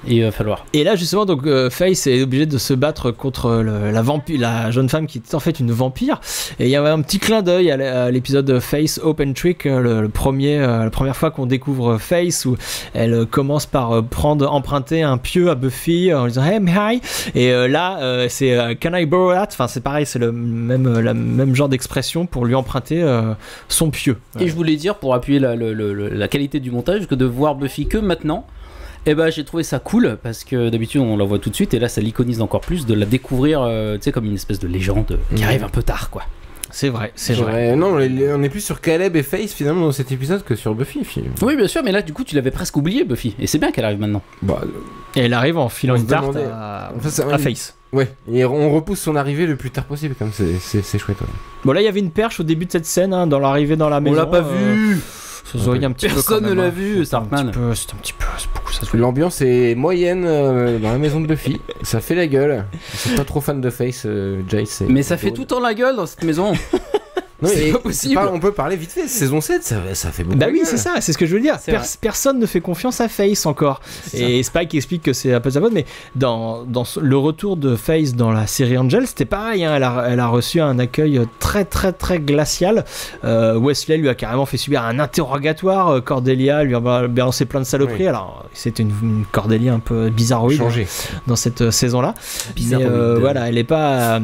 Et il va falloir. Et là justement donc Face est obligé de se battre contre la jeune femme qui est en fait une vampire. Et il y avait un petit clin d'œil à l'épisode Face Open Trick, la première fois qu'on découvre Face, où elle commence par emprunter un pieu à Buffy en lui disant hey hi. Et là c'est Can I borrow that? Enfin c'est pareil, c'est le même genre d'expression pour lui emprunter son pieu. Et je voulais dire, pour appuyer la qualité du montage, que de voir Buffy que maintenant, j'ai trouvé ça cool, parce que d'habitude on la voit tout de suite, et là ça l'iconise encore plus de la découvrir comme une espèce de légende qui arrive un peu tard quoi. C'est vrai. Non, on est plus sur Caleb et Face finalement dans cet épisode que sur Buffy. Oui bien sûr, mais là du coup tu l'avais presque oublié Buffy, et c'est bien qu'elle arrive maintenant. Et elle arrive en filant une tarte à Face. Ouais, et on repousse son arrivée le plus tard possible, comme c'est chouette. Ouais. Bon là il y avait une perche au début de cette scène, dans l'arrivée dans la maison. On l'a pas vu. Un petit personne peu ne l'a vu, Starkman. C'est beaucoup ça. L'ambiance est moyenne dans la maison de Buffy. Ça fait la gueule. Je suis pas trop fan de Face, Jace. Mais ça fait tout le temps la gueule dans cette maison. Non, c'est pas possible. On peut parler vite fait. Saison 7, ça fait beaucoup. Bah oui, c'est ça, c'est ce que je veux dire. Personne ne fait confiance à Face encore. Et Spike explique que c'est un peu sa faute, mais dans le retour de Face dans la série Angel, c'était pareil. Elle a reçu un accueil très très très glacial. Wesley lui a carrément fait subir un interrogatoire. Cordelia lui a balancé plein de saloperies. Oui. Alors c'était une Cordelia un peu bizarroïde dans cette saison-là. Mais voilà, elle est pas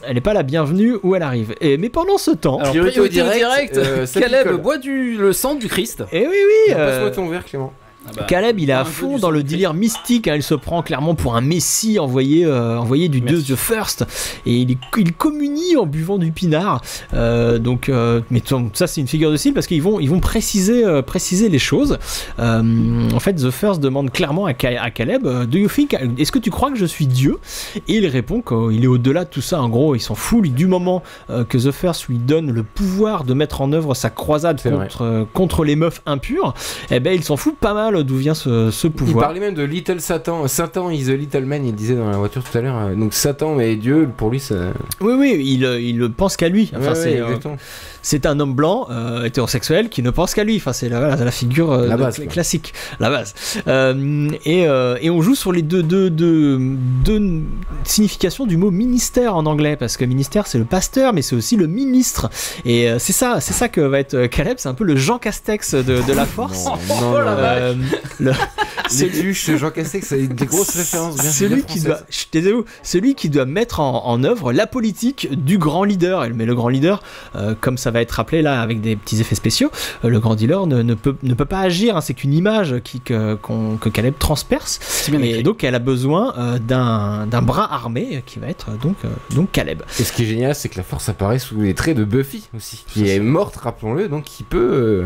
la bienvenue où elle arrive. Mais pendant ce temps, alors, priorité au direct, Caleb boit le sang du Christ. Et oui. Passe-moi ton verre, Clément. Caleb il est à fond dans le délire mystique, il se prend clairement pour un messie envoyé du dieu The First, et il communie en buvant du pinard, mais ça c'est une figure de style parce qu'ils vont préciser les choses. En fait The First demande clairement à Caleb est-ce que tu crois que je suis Dieu? Et il répond qu'il est au-delà de tout ça, en gros il s'en fout du moment que The First lui donne le pouvoir de mettre en œuvre sa croisade contre les meufs impures, il s'en fout pas mal d'où vient ce pouvoir. Il parlait même de Little Satan. Satan is a little man, il disait dans la voiture tout à l'heure. Donc Satan et Dieu, pour lui, ça... Oui, il pense qu'à lui. Enfin, c'est un homme blanc, hétérosexuel, qui ne pense qu'à lui. Enfin, c'est la figure classique, la base. Et on joue sur les deux significations du mot ministère en anglais, parce que ministère, c'est le pasteur, mais c'est aussi le ministre. Et c'est ça que va être Caleb, c'est un peu le Jean Castex de la force. Luche, Jean Castex, c'est des grosses références. Celui qui doit mettre en œuvre la politique du grand leader. Mais le grand leader, comme ça va être rappelé là avec des petits effets spéciaux, le grand leader ne peut pas agir. Hein, c'est qu'une image que Caleb transperce. Et donc elle a besoin d'un bras armé qui va être donc Caleb. Et ce qui est génial, c'est que la force apparaît sous les traits de Buffy aussi, qui est morte, rappelons-le, donc qui peut.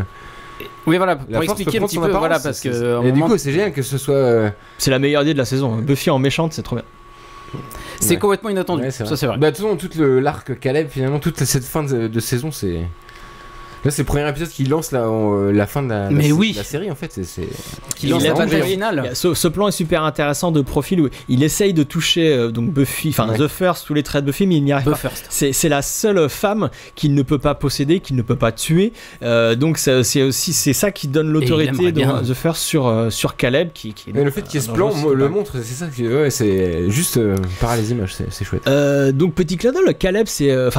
Oui, voilà, pour expliquer un petit peu, voilà, parce que. Et du coup, c'est génial que ce soit. C'est la meilleure idée de la saison. Buffy en méchante, c'est trop bien. C'est complètement inattendu, ça c'est vrai. Bah, de toute façon, tout l'arc Caleb, finalement, toute cette fin de saison, c'est. Là, c'est le premier épisode qui lance la fin de la série, en fait. Qui lance la bataille finale. Ce plan est super intéressant de profil où il essaye de toucher donc Buffy, The First, tous les traits de Buffy, mais il n'y arrive pas. C'est la seule femme qu'il ne peut pas posséder, qu'il ne peut pas tuer. Donc c'est ça qui donne l'autorité de The First sur Caleb. Mais le fait qu'il y ait ce plan le montre, c'est ça. C'est juste par les images, c'est chouette. Donc petit clin d'œil, Caleb,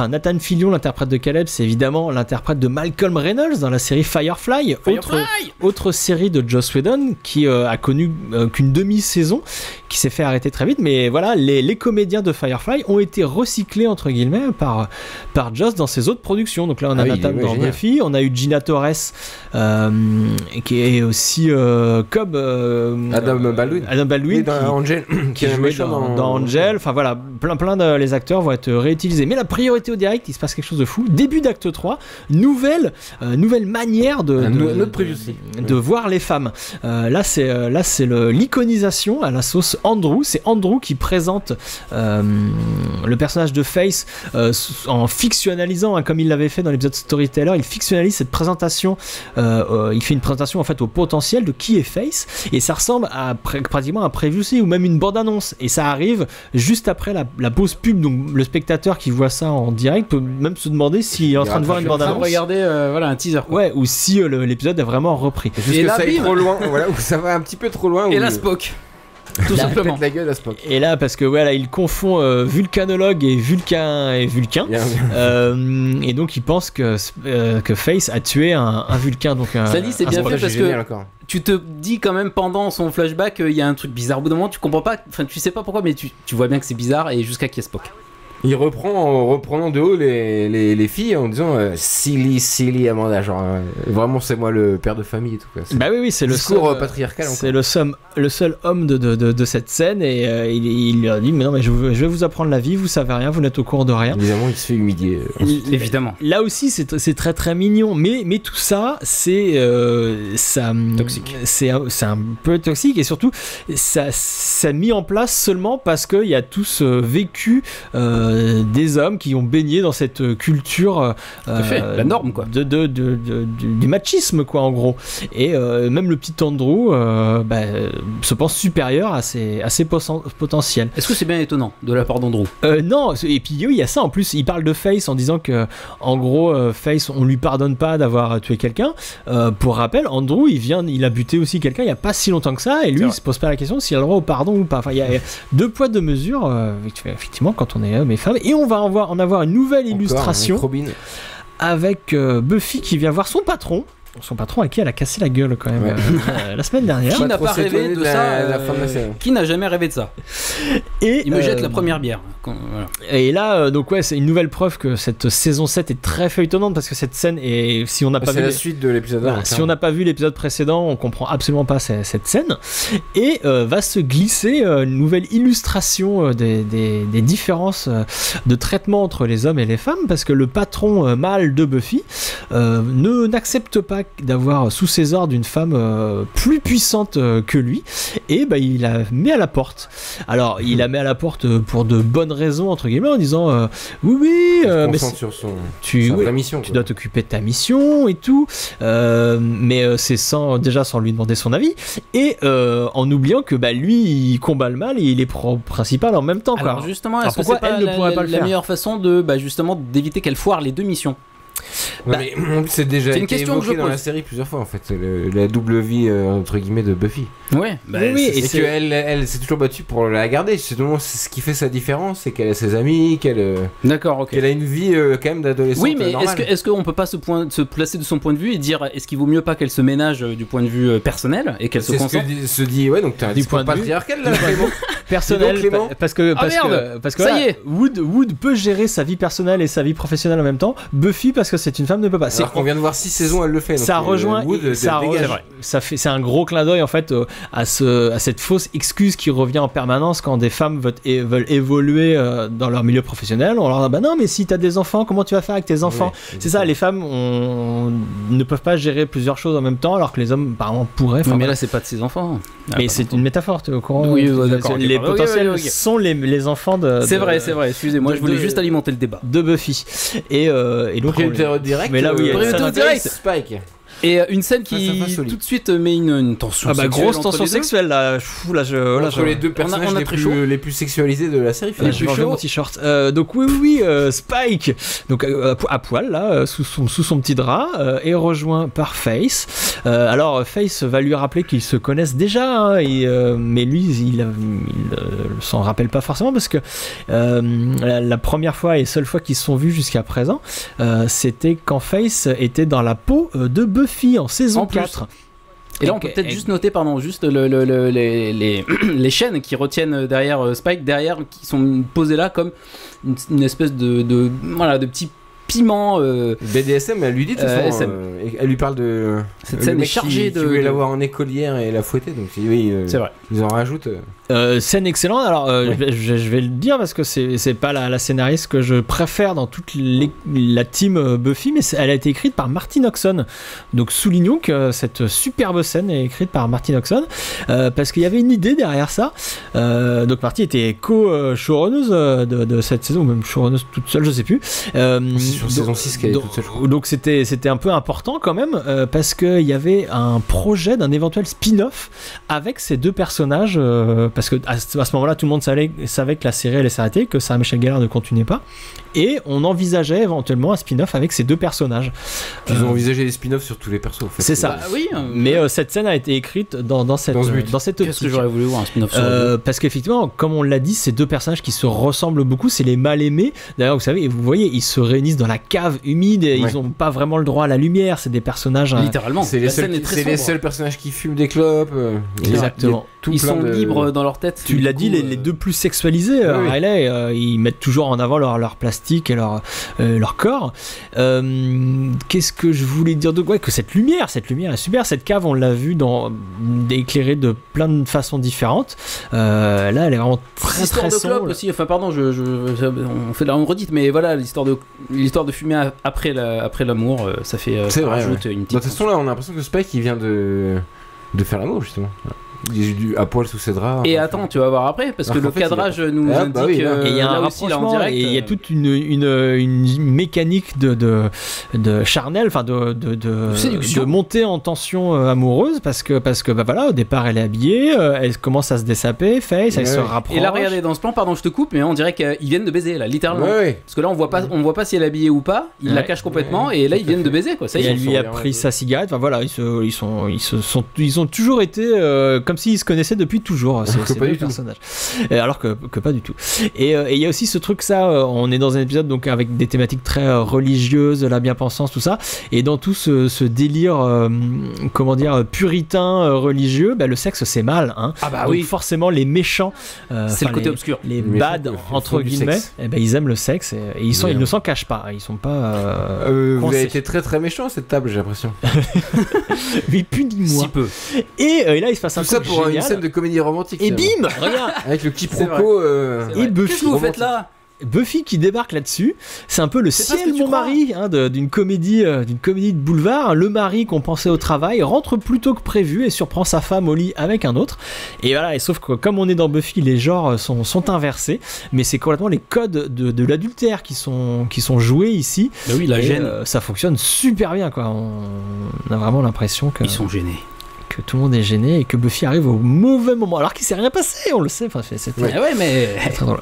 Nathan Fillion, l'interprète de Caleb, c'est évidemment l'interprète de Malcolm Reynolds dans la série Firefly. Autre série de Joss Whedon qui a connu qu'une demi-saison, qui s'est fait arrêter très vite, mais voilà, les comédiens de Firefly ont été recyclés entre guillemets par Joss dans ses autres productions. Donc là on a Nathan dans Buffy, on a eu Gina Torres qui est aussi Cobb Adam Baldwin dans Angel, qui jouait dans Angel. Enfin voilà, plein de les acteurs vont être réutilisés, mais la priorité au direct, il se passe quelque chose de fou. Début d'acte 3, nouvelle manière de voir les femmes. Là c'est l'iconisation à la sauce Andrew. C'est Andrew qui présente le personnage de Face en fictionnalisant, comme il l'avait fait dans l'épisode Storyteller. Il fictionnalise cette présentation. Il fait une présentation en fait au potentiel de qui est Face, et ça ressemble à pratiquement un preview ou même une bande-annonce, et ça arrive juste après la pause pub. Donc le spectateur qui voit ça en direct peut même se demander s'il est en train de voir une bande-annonce. Regarder un teaser. Ouais, ou si l'épisode est vraiment repris. Juste que ça aille trop loin, voilà, ou ça va un petit peu trop loin. Et la Spock. Tout simplement. La gueule à Spock. Et là, parce que voilà, il confond vulcanologue et vulcain. Et donc il pense que Face a tué un vulcain. Donc ça dit, c'est bien fait parce que tu te dis quand même pendant son flashback il y a un truc bizarre. Au bout d'un moment, tu comprends pas, enfin tu sais pas pourquoi, mais tu vois bien que c'est bizarre, et jusqu'à qu'il y ait Spock. Il reprend en reprenant de haut les filles en disant silly Amanda, genre vraiment c'est moi le père de famille et tout quoi. Bah oui, c'est le discours patriarcal. C'est le seul homme de cette scène, et il lui a dit mais non, mais je vais vous apprendre la vie, vous savez rien, vous n'êtes au courant de rien. Évidemment, il se fait humilier. Évidemment. Là aussi c'est très très mignon, mais tout ça c'est toxique. C'est un peu toxique, et surtout ça mis en place seulement parce qu'il y a tous vécu des hommes qui ont baigné dans cette culture la norme quoi du machisme quoi, en gros, et même le petit Andrew se pense supérieur à ses potentiels. Est-ce que c'est bien étonnant de la part d'Andrew? Non, et puis il y a ça en plus, il parle de Face en disant que en gros Face, on lui pardonne pas d'avoir tué quelqu'un. Pour rappel, Andrew il a buté aussi quelqu'un il y a pas si longtemps que ça, et lui il se pose pas la question s'il a le droit au pardon ou pas. Enfin il y a deux poids deux mesures effectivement quand on est homme et femme. Et on va en avoir une nouvelle illustration avec Buffy qui vient voir son patron à qui elle a cassé la gueule quand même la semaine dernière. Qui n'a pas rêvé de ça qui n'a jamais rêvé de ça. Et il me jette la première bière. Voilà. Et là, donc ouais, c'est une nouvelle preuve que cette saison 7 est très feuilletonnante, parce que cette scène, et si on n'a pas vu la suite de l'épisode 1, si on n'a pas vu l'épisode précédent, on comprend absolument pas cette scène. Et va se glisser une nouvelle illustration des différences de traitement entre les hommes et les femmes, parce que le patron mâle de Buffy n'accepte pas d'avoir sous ses ordres une femme plus puissante que lui, et il la met à la porte. Alors il la met à la porte pour de bonnes raisons entre guillemets, en disant oui mais sur sa mission, tu dois t'occuper de ta mission et tout, mais c'est sans lui demander son avis, et en oubliant que lui il combat le mal et il est principal en même temps. Alors justement, est-ce que c'est pas la meilleure façon de justement d'éviter qu'elle foire les deux missions? Non, mais c'est déjà c'est une été question que je évoqué dans pose. la série plusieurs fois en fait, la double vie entre guillemets de Buffy. Ouais, oui, et qu'elle s'est toujours battue pour la garder. Justement, c'est ce qui fait sa différence, c'est qu'elle a ses amis, D'accord, ok. qu'elle a une vie quand même d'adolescente. Oui, mais normale. est-ce qu'on peut pas se placer de son point de vue et dire est-ce qu'il vaut mieux pas qu'elle se ménage du point de vue personnel et qu'elle se c'est ce concentre que se dit, ouais, donc t'as un Du discours point de vue patriarcal là, Clément. personnel, Clément. parce que Ça voilà, y est. Wood peut gérer sa vie personnelle et sa vie professionnelle en même temps. Buffy, parce que c'est une femme, ne peut pas. Alors qu'on vient de voir 6 saisons, elle le fait. Ça donc, rejoint, Wood, c'est un gros clin d'œil en fait à cette fausse excuse qui revient en permanence quand des femmes veulent évoluer dans leur milieu professionnel. On leur dit bah non, mais si t'as des enfants, comment tu vas faire avec tes enfants? C'est ça, les femmes ne peuvent pas gérer plusieurs choses en même temps, alors que les hommes apparemment pourraient. Non, mais là c'est pas de ses enfants. Mais c'est une métaphore, tu es au courant? Oui, d'accord. Les Ok, potentiels ok. sont les enfants de. C'est vrai, excusez-moi, je voulais juste alimenter le débat. De Buffy. Et donc. Priorité direct. Mais là, oui, priorité direct. Spike. Et une scène qui tout de suite met une tension sexuelle. Grosse entre tension les deux. sexuelle là. Entre les deux personnages on a très chaud. les plus sexualisés de la série. Je vais enlever mon t-shirt. Donc oui, Spike, donc à poil là, sous son petit drap, est rejoint par Face. Alors Face va lui rappeler qu'ils se connaissent déjà, hein, mais lui il s'en rappelle pas forcément parce que la première fois et seule fois qu'ils se sont vus jusqu'à présent, c'était quand Face était dans la peau de Buffy en saison 4. Et là, on peut peut-être juste noter, juste les chaînes qui retiennent derrière Spike, qui sont posées là comme une espèce de petit piment. BDSM, elle lui dit de toute façon, elle lui parle de. Cette scène est chargée qui voulait l'avoir en écolière et la fouetter, donc oui, c'est vrai. Ils en rajoutent. Scène excellente. Alors je vais le dire parce que c'est pas la scénariste que je préfère dans toute la team Buffy, mais elle a été écrite par Martin Oxon. Donc soulignons que cette superbe scène est écrite par Martin Oxon parce qu'il y avait une idée derrière ça. Donc Marty était co-showrunneuse de cette saison, ou même showrunneuse toute seule, je sais plus. C'est sur saison 6 qu'elle est toute seule. Donc c'était un peu important quand même parce qu'il y avait un projet d'un éventuel spin-off avec ces deux personnages. Parce que à ce moment-là, tout le monde savait que la série allait s'arrêter, que Sarah Michelle Gellar ne continuait pas, et on envisageait éventuellement un spin-off avec ces deux personnages. Ils ont envisagé des spin-offs sur tous les persos. En fait. C'est ça. Oui. Mais cette scène a été écrite dans cette optique. Qu'est-ce que j'aurais voulu voir un spin-off sur parce qu'effectivement, comme on l'a dit, ces deux personnages qui se ressemblent beaucoup, c'est les mal-aimés. D'ailleurs, vous voyez, ils se réunissent dans la cave humide, et ils n'ont pas vraiment le droit à la lumière. C'est des personnages. Littéralement. C'est les seuls personnages qui fument des clopes. Exactement. Ils sont libres dans leur tête. Tu l'as dit, les deux plus sexualisés, Riley, ils mettent toujours en avant leur plastique et leur corps. Qu'est-ce que je voulais dire d'autre? Que cette lumière est super. Cette cave, on l'a vu éclairée de plein de façons différentes. Là, elle est vraiment très très sombre. L'histoire de clope aussi. Enfin, pardon, on fait de la redite, mais voilà, l'histoire de fumer après l'amour, ça fait. C'est vrai. Rajoute une petite. De toute façon, là, on a l'impression que Spike il vient de faire l'amour justement. À poil sous ses draps. Et attends, tu vas voir après, parce que le cadrage nous indique. Et il y a un rapprochement, et il y a toute une mécanique de charnel, enfin de montée en tension amoureuse, parce que voilà, au départ elle est habillée, elle commence à se dessaper, Face, elle se rapproche. Et là, regardez, dans ce plan, pardon, je te coupe, mais on dirait qu'ils viennent de baiser là, littéralement. Parce que là, on voit pas si elle est habillée ou pas. Il la cache complètement, et là ils viennent de baiser, quoi. Ça y est. Et elle lui a pris sa cigarette. Enfin voilà, ils ont toujours été comme s'ils se connaissaient depuis toujours, ces deux personnages. Alors que pas du tout. Et il y a aussi ce truc, on est dans un épisode donc avec des thématiques très religieuses, la bien-pensance, tout ça, et dans tout ce délire puritain religieux, le sexe c'est mal, hein. Donc forcément les méchants, c'est le côté obscur, les bad entre guillemets, ils aiment le sexe, et ils ne s'en cachent pas, ils sont pas vous avez été très très méchant à cette table, j'ai l'impression. Oui, punis-moi. Si peu. Et là il se passe un truc pour génial. Une scène de comédie romantique. Et bim, regarde, avec le quiproquo. Et Buffy. Qu'est-ce que vous faites là? Buffy qui débarque là-dessus, c'est un peu le ciel mon mari, hein, d'une comédie de boulevard. Le mari qu'on pensait au travail rentre plus tôt que prévu et surprend sa femme au lit avec un autre. Et voilà, et sauf que comme on est dans Buffy, les genres sont inversés, mais c'est complètement les codes de l'adultère qui sont joués ici. Mais oui, la gêne. Ça fonctionne super bien, quoi. On a vraiment l'impression que ils sont gênés. Que tout le monde est gêné et que Buffy arrive au mauvais moment alors qu'il s'est rien passé, on le sait. Enfin, mais très drôle.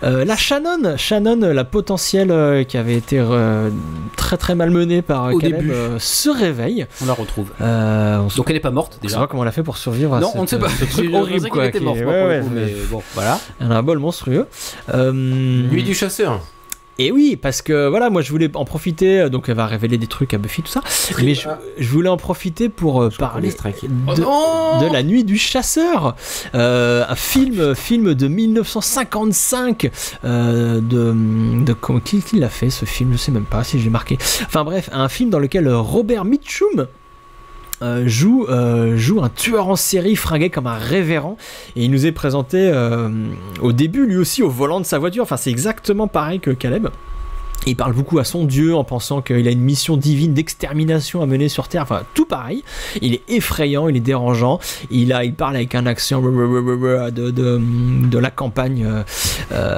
La Shannon, la potentielle qui avait été très très malmenée par Caleb, se réveille. On la retrouve. Donc elle est pas morte déjà. On sait pas comment elle a fait pour survivre à on ne sait pas. ce truc horrible quoi. Elle était morte, mais bon, voilà. Elle a un bol monstrueux. Nuit du chasseur. Et oui, parce que voilà, moi je voulais en profiter, donc elle va révéler des trucs à Buffy, tout ça, mais je voulais en profiter pour parler de La Nuit du Chasseur, un film de 1955, qui l'a fait ce film, je sais même pas si j'ai marqué, enfin bref, un film dans lequel Robert Mitchum joue un tueur en série fringué comme un révérend, et il nous est présenté au début lui aussi au volant de sa voiture. Enfin, c'est exactement pareil que Caleb. Il parle beaucoup à son dieu en pensant qu'il a une mission divine d'extermination à mener sur Terre. Enfin, tout pareil. Il est effrayant, il est dérangeant. Il parle avec un accent de la campagne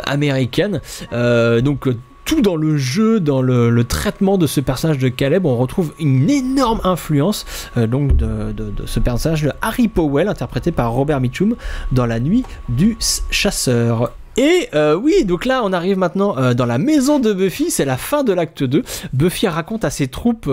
américaine. Donc tout dans le jeu, dans le traitement de ce personnage de Caleb, on retrouve une énorme influence donc de ce personnage de Harry Powell, interprété par Robert Mitchum dans La Nuit du Chasseur. Et oui, donc là on arrive maintenant dans la maison de Buffy, c'est la fin de l'acte 2. Buffy raconte à ses troupes,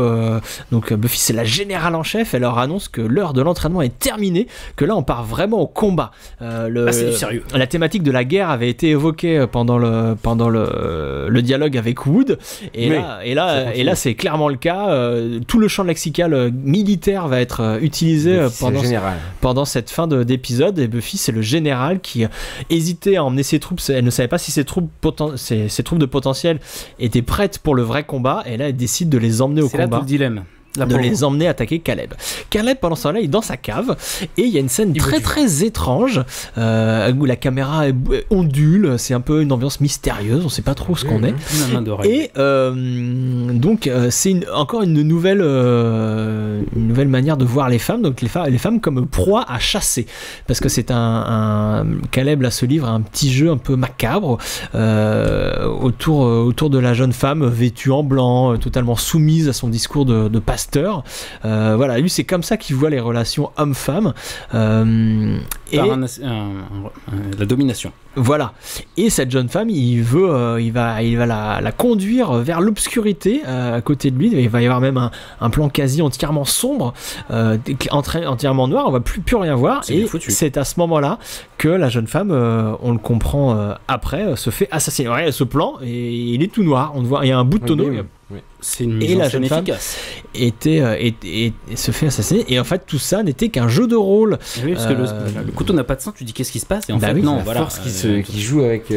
donc Buffy c'est la générale en chef, elle leur annonce que l'heure de l'entraînement est terminée, que là on part vraiment au combat. C'est du sérieux. La thématique de la guerre avait été évoquée pendant le dialogue avec Wood, et là c'est clairement le cas. Tout le champ lexical militaire va être utilisé pendant cette fin d'épisode, et Buffy c'est le général qui hésitait à emmener ses troupes. Elle ne savait pas si ses troupes de potentiel étaient prêtes pour le vrai combat, et là elle décide de les emmener au combat. C'est là tout le dilemme. Les emmener attaquer Caleb. Caleb pendant ce temps-là il est dans sa cave, et il y a une scène très étrange où la caméra ondule, c'est un peu une ambiance mystérieuse, on sait pas trop ce qu'on est, et donc c'est encore une nouvelle manière de voir les femmes, donc les femmes comme proie à chasser, parce que c'est Caleb là se livre à un petit jeu un peu macabre autour de la jeune femme vêtue en blanc, totalement soumise à son discours de pasteur. Voilà, lui c'est comme ça qu'il voit les relations homme-femme, et la domination. Voilà, et cette jeune femme, il va la conduire vers l'obscurité à côté de lui. Il va y avoir même un plan quasi entièrement sombre, entièrement noir, on va plus rien voir, et c'est à ce moment-là que la jeune femme, on le comprend après, se fait assassiner. Ouais, ce plan, et il est tout noir, on voit, il y a un bout de tonneau. C'est une mise en scène efficace. Se fait assassiner, et en fait tout ça n'était qu'un jeu de rôle. Oui, parce que le couteau n'a pas de sang, tu dis qu'est-ce qui se passe, et en fait non, voilà. Force qui joue avec.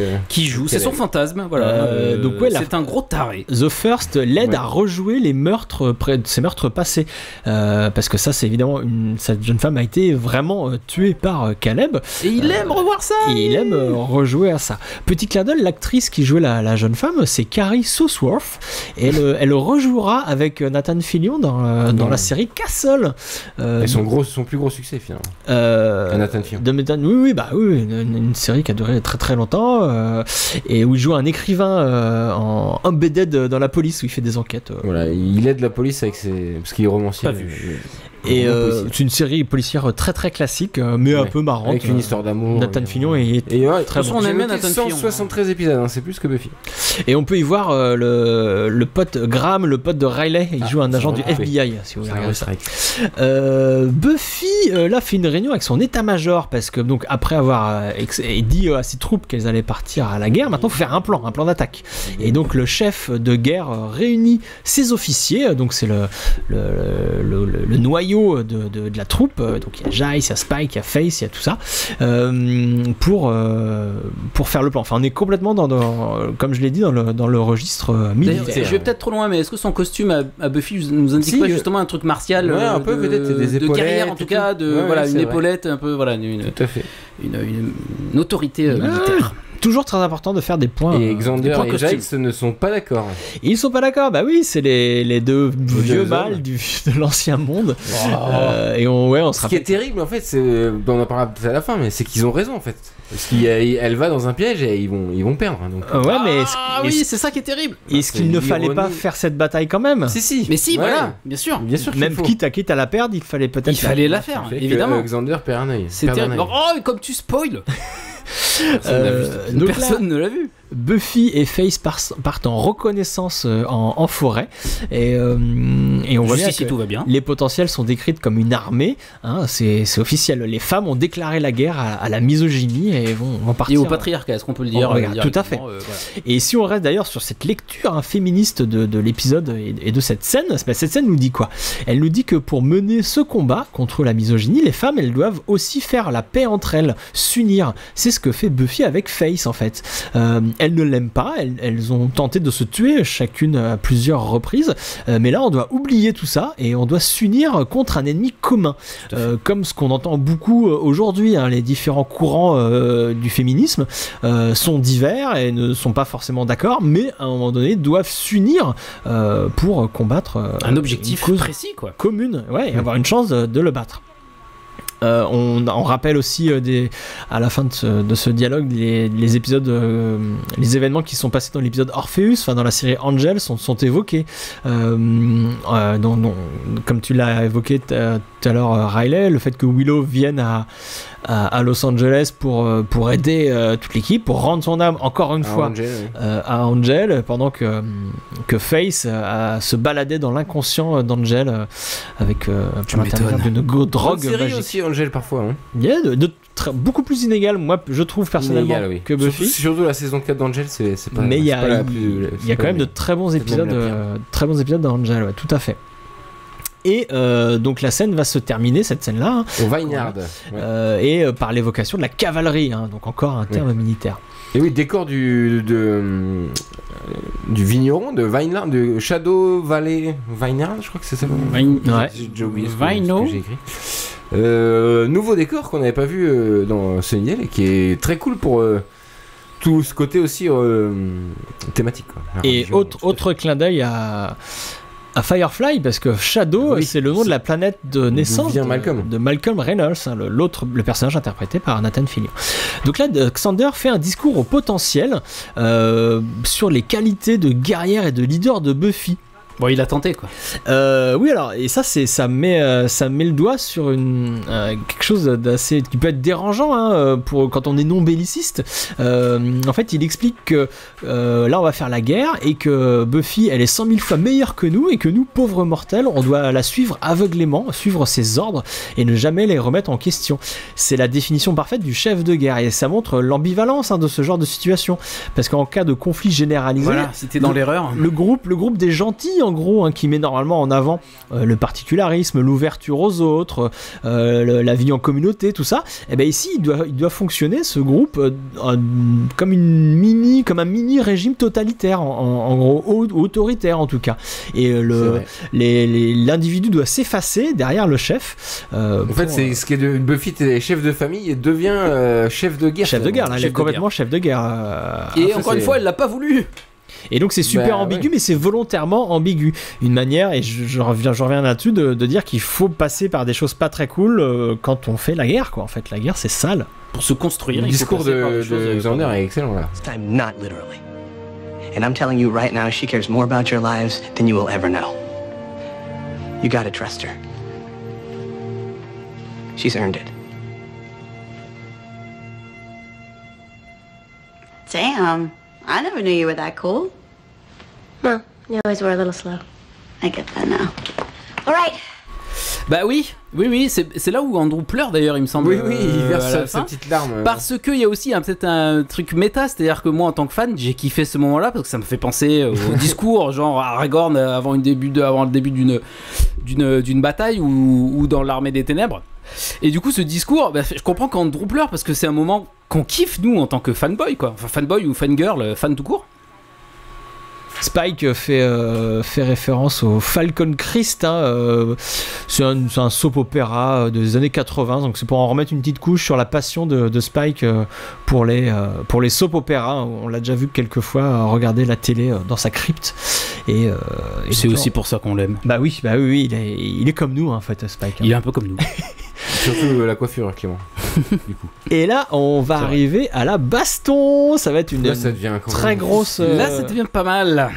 C'est son fantasme, voilà. Donc c'est un gros taré. The First l'aide à rejouer les meurtres, ses meurtres passés, parce que ça c'est évidemment cette jeune femme a été vraiment tuée par Caleb, et il aime revoir ça. Et il aime rejouer à ça. Petit clin d'œil, l'actrice qui jouait la jeune femme, c'est Carrie Sosworth, et elle rejouera avec Nathan Fillion dans la série Castle. Et son plus gros succès finalement. Nathan Fillion. Oui, une série qui a duré très très longtemps, et où il joue un écrivain en embedded dans la police, où il fait des enquêtes. Voilà, il aide la police parce qu'il est romancier. Pas vu. Et c'est une série policière très très classique, mais un peu marrante, avec une histoire d'amour. Nathan Fillion est très bon. On aime Nathan Fillion. 173 épisodes, c'est plus que Buffy. Et on peut y voir le pote Graham, le pote de Riley, il joue un agent du FBI, si vous regardez ça. Buffy là fait une réunion avec son état-major, parce que donc après avoir dit à ses troupes qu'elles allaient partir à la guerre, maintenant il faut faire un plan d'attaque. Et donc le chef de guerre réunit ses officiers, donc c'est le noyau de la troupe, donc il y a Jace, il y a Spike, il y a Faith, il y a tout ça, pour faire le plan. Enfin on est complètement comme je l'ai dit, dans le registre militaire. Je vais peut-être trop loin, mais est-ce que son costume à Buffy nous indique pas justement un truc martial, un peu peut-être des épaulettes, de guerrière en tout cas, une épaulette, un peu tout à fait, une autorité militaire. Toujours très important de faire des points. Et Xander et Giles ne sont pas d'accord. Ils sont pas d'accord, bah oui, c'est les deux vieux mâles de l'ancien monde. Et on se rappelle. Ce qui est terrible en fait, on en parlera peut-être à la fin, mais c'est qu'ils ont raison en fait. Parce qu'elle va dans un piège et ils vont perdre. Donc. Oui, c'est ça qui est terrible. Est-ce qu'il ne fallait pas faire cette bataille quand même? Si. Mais si, voilà, bien sûr. Même quitte à la perdre, il fallait peut-être. Il fallait la faire, évidemment. Xander perd un œil. C'est terrible. Oh, comme tu spoil. Personne ne l'a vu. Buffy et Faith partent en reconnaissance en forêt et on voit bien que tout va bien. Les potentiels sont décrits comme une armée, hein, c'est officiel. Les femmes ont déclaré la guerre à la misogynie et vont partir. Et au patriarcat, est-ce qu'on peut le dire tout à fait. Voilà. Et si on reste d'ailleurs sur cette lecture féministe de l'épisode et de cette scène, cette scène nous dit quoi? Elle nous dit que pour mener ce combat contre la misogynie, les femmes, elles doivent aussi faire la paix entre elles, s'unir. C'est ce que fait Buffy avec Faith en fait. Elles ne l'aiment pas, elles ont tenté de se tuer chacune à plusieurs reprises, mais là on doit oublier tout ça et on doit s'unir contre un ennemi commun. Comme ce qu'on entend beaucoup aujourd'hui, hein, les différents courants du féminisme sont divers et ne sont pas forcément d'accord, mais à un moment donné doivent s'unir pour combattre un objectif précis, quoi, commune, ouais, et avoir une chance de le battre. On rappelle aussi à la fin de ce dialogue les épisodes, les événements qui sont passés dans l'épisode Orpheus, enfin dans la série Angel sont évoqués. Comme tu l'as évoqué tout à l'heure, Riley, le fait que Willow vienne à Los Angeles pour aider toute l'équipe, pour rendre son âme encore une fois à Angel, pendant que Faith se baladait dans l'inconscient d'Angel avec d'une drogue magique. Aussi Angel parfois. Hein. Il y a beaucoup plus inégal, moi je trouve personnellement, que Buffy. Surtout la saison 4 d'Angel, c'est pas. Mais il y a quand même de très bons épisodes d'Angel, ouais, tout à fait. Et donc la scène va se terminer, cette scène-là, au Vineyard, et par l'évocation de la cavalerie, hein, donc encore un terme militaire. Et oui, décor du vigneron de Vineyard, de Shadow Valley Vineyard, je crois que c'est ça. J'ai oublié ce que j'ai écrit. Nouveau décor qu'on n'avait pas vu dans Sunnydale et qui est très cool pour tout ce côté aussi thématique, quoi. Et autre clin d'œil à Firefly, parce que Shadow, c'est le nom de la planète de naissance de Malcolm Reynolds, hein, le personnage interprété par Nathan Fillion. Donc là, Xander fait un discours au potentiel sur les qualités de guerrière et de leader de Buffy. Bon, il a tenté, quoi. Oui, alors, et ça met le doigt sur quelque chose d'assez qui peut être dérangeant, hein, pour quand on est non belliciste. En fait, il explique que là, on va faire la guerre et que Buffy, elle est 100 000 fois meilleure que nous et que nous, pauvres mortels, on doit la suivre aveuglément, suivre ses ordres et ne jamais les remettre en question. C'est la définition parfaite du chef de guerre et ça montre l'ambivalence, hein, de ce genre de situation. Parce qu'en cas de conflit généralisé, voilà, si t'es dans l'erreur, le groupe des gentils, en gros, hein, qui met normalement en avant le particularisme, l'ouverture aux autres, la vie en communauté, tout ça, et ben ici il doit fonctionner, ce groupe, comme un mini régime totalitaire, en gros autoritaire en tout cas, et l'individu doit s'effacer derrière le chef. En fait, c'est ce qui est de Buffy, est chef de famille et devient chef de guerre. Chef de guerre, là, elle est complètement chef de guerre. Et encore une fois, elle l'a pas voulu. Et donc c'est super ambigu, mais c'est volontairement ambigu. Une manière, et je reviens là-dessus, de dire qu'il faut passer par des choses pas très cool quand on fait la guerre, quoi. En fait, la guerre, c'est sale. Pour se construire, le discours de Xander est excellent, là. This time, not literally. And I'm telling you right now, she cares more about your lives than you will ever know. You gotta trust her. She's earned it. Damn. I never knew you were that cool. No, you always were a little slow. I get that now. All right. Bah oui, c'est là où Andrew pleure d'ailleurs, il me semble. Oui, il verse sa petite larme. Parce qu'il y a aussi peut-être un truc méta, c'est-à-dire que moi en tant que fan, j'ai kiffé ce moment-là parce que ça me fait penser au discours, genre à Aragorn avant le début d'une bataille ou dans l'Armée des Ténèbres. Et du coup, ce discours, je comprends qu'Andrew pleure parce que c'est un moment qu'on kiffe nous en tant que fanboy, quoi. Enfin, fanboy ou fangirl, fan tout court. Spike fait référence au Falcon Crest, hein, c'est un soap opéra des années 80, donc c'est pour en remettre une petite couche sur la passion de Spike pour les soap opéras. On l'a déjà vu quelques fois regarder la télé dans sa crypte. Et c'est aussi pour ça qu'on l'aime. Bah oui, il est comme nous, hein, en fait, Spike. Il est un peu comme nous. Surtout la coiffure, Clément. Du coup. Et là, on va arriver à la baston. Ça va être une là, ça devient très grosse. Là, ça devient pas mal.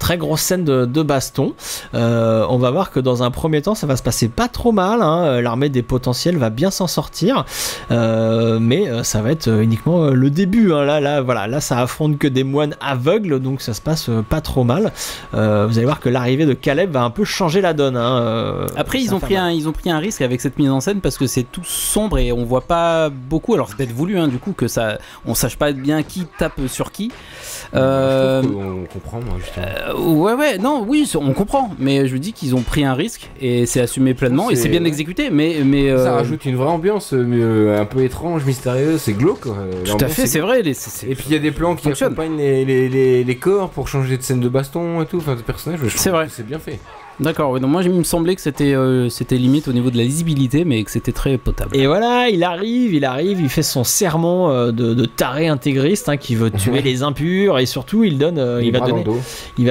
très grosse scène de baston. On va voir que dans un premier temps, ça va se passer pas trop mal. Hein. L'armée des potentiels va bien s'en sortir, mais ça va être uniquement le début. Hein. Là, ça affronte que des moines aveugles, donc ça se passe pas trop mal. Vous allez voir que l'arrivée de Caleb va un peu changer la donne. Hein. Après, ils ont pris un risque avec cette mise en scène parce que c'est tout sombre et on voit pas beaucoup. Alors c'est peut-être voulu, hein, du coup, que ça, on sache pas bien qui tape sur qui. On comprend, moi, justement. Oui, on comprend, mais je vous dis qu'ils ont pris un risque et c'est assumé pleinement et c'est bien exécuté, mais ça rajoute une vraie ambiance un peu étrange, mystérieuse, c'est glauque. Tout à fait, c'est vrai. Et puis il y a des plans qui accompagnent les corps pour changer de scène de baston et tout, enfin de personnages. C'est vrai, c'est bien fait. D'accord, donc moi il me semblait que c'était limite au niveau de la lisibilité, mais que c'était très potable. Et voilà, il arrive, il fait son serment de taré intégriste, hein, qui veut tuer les impurs, et surtout il va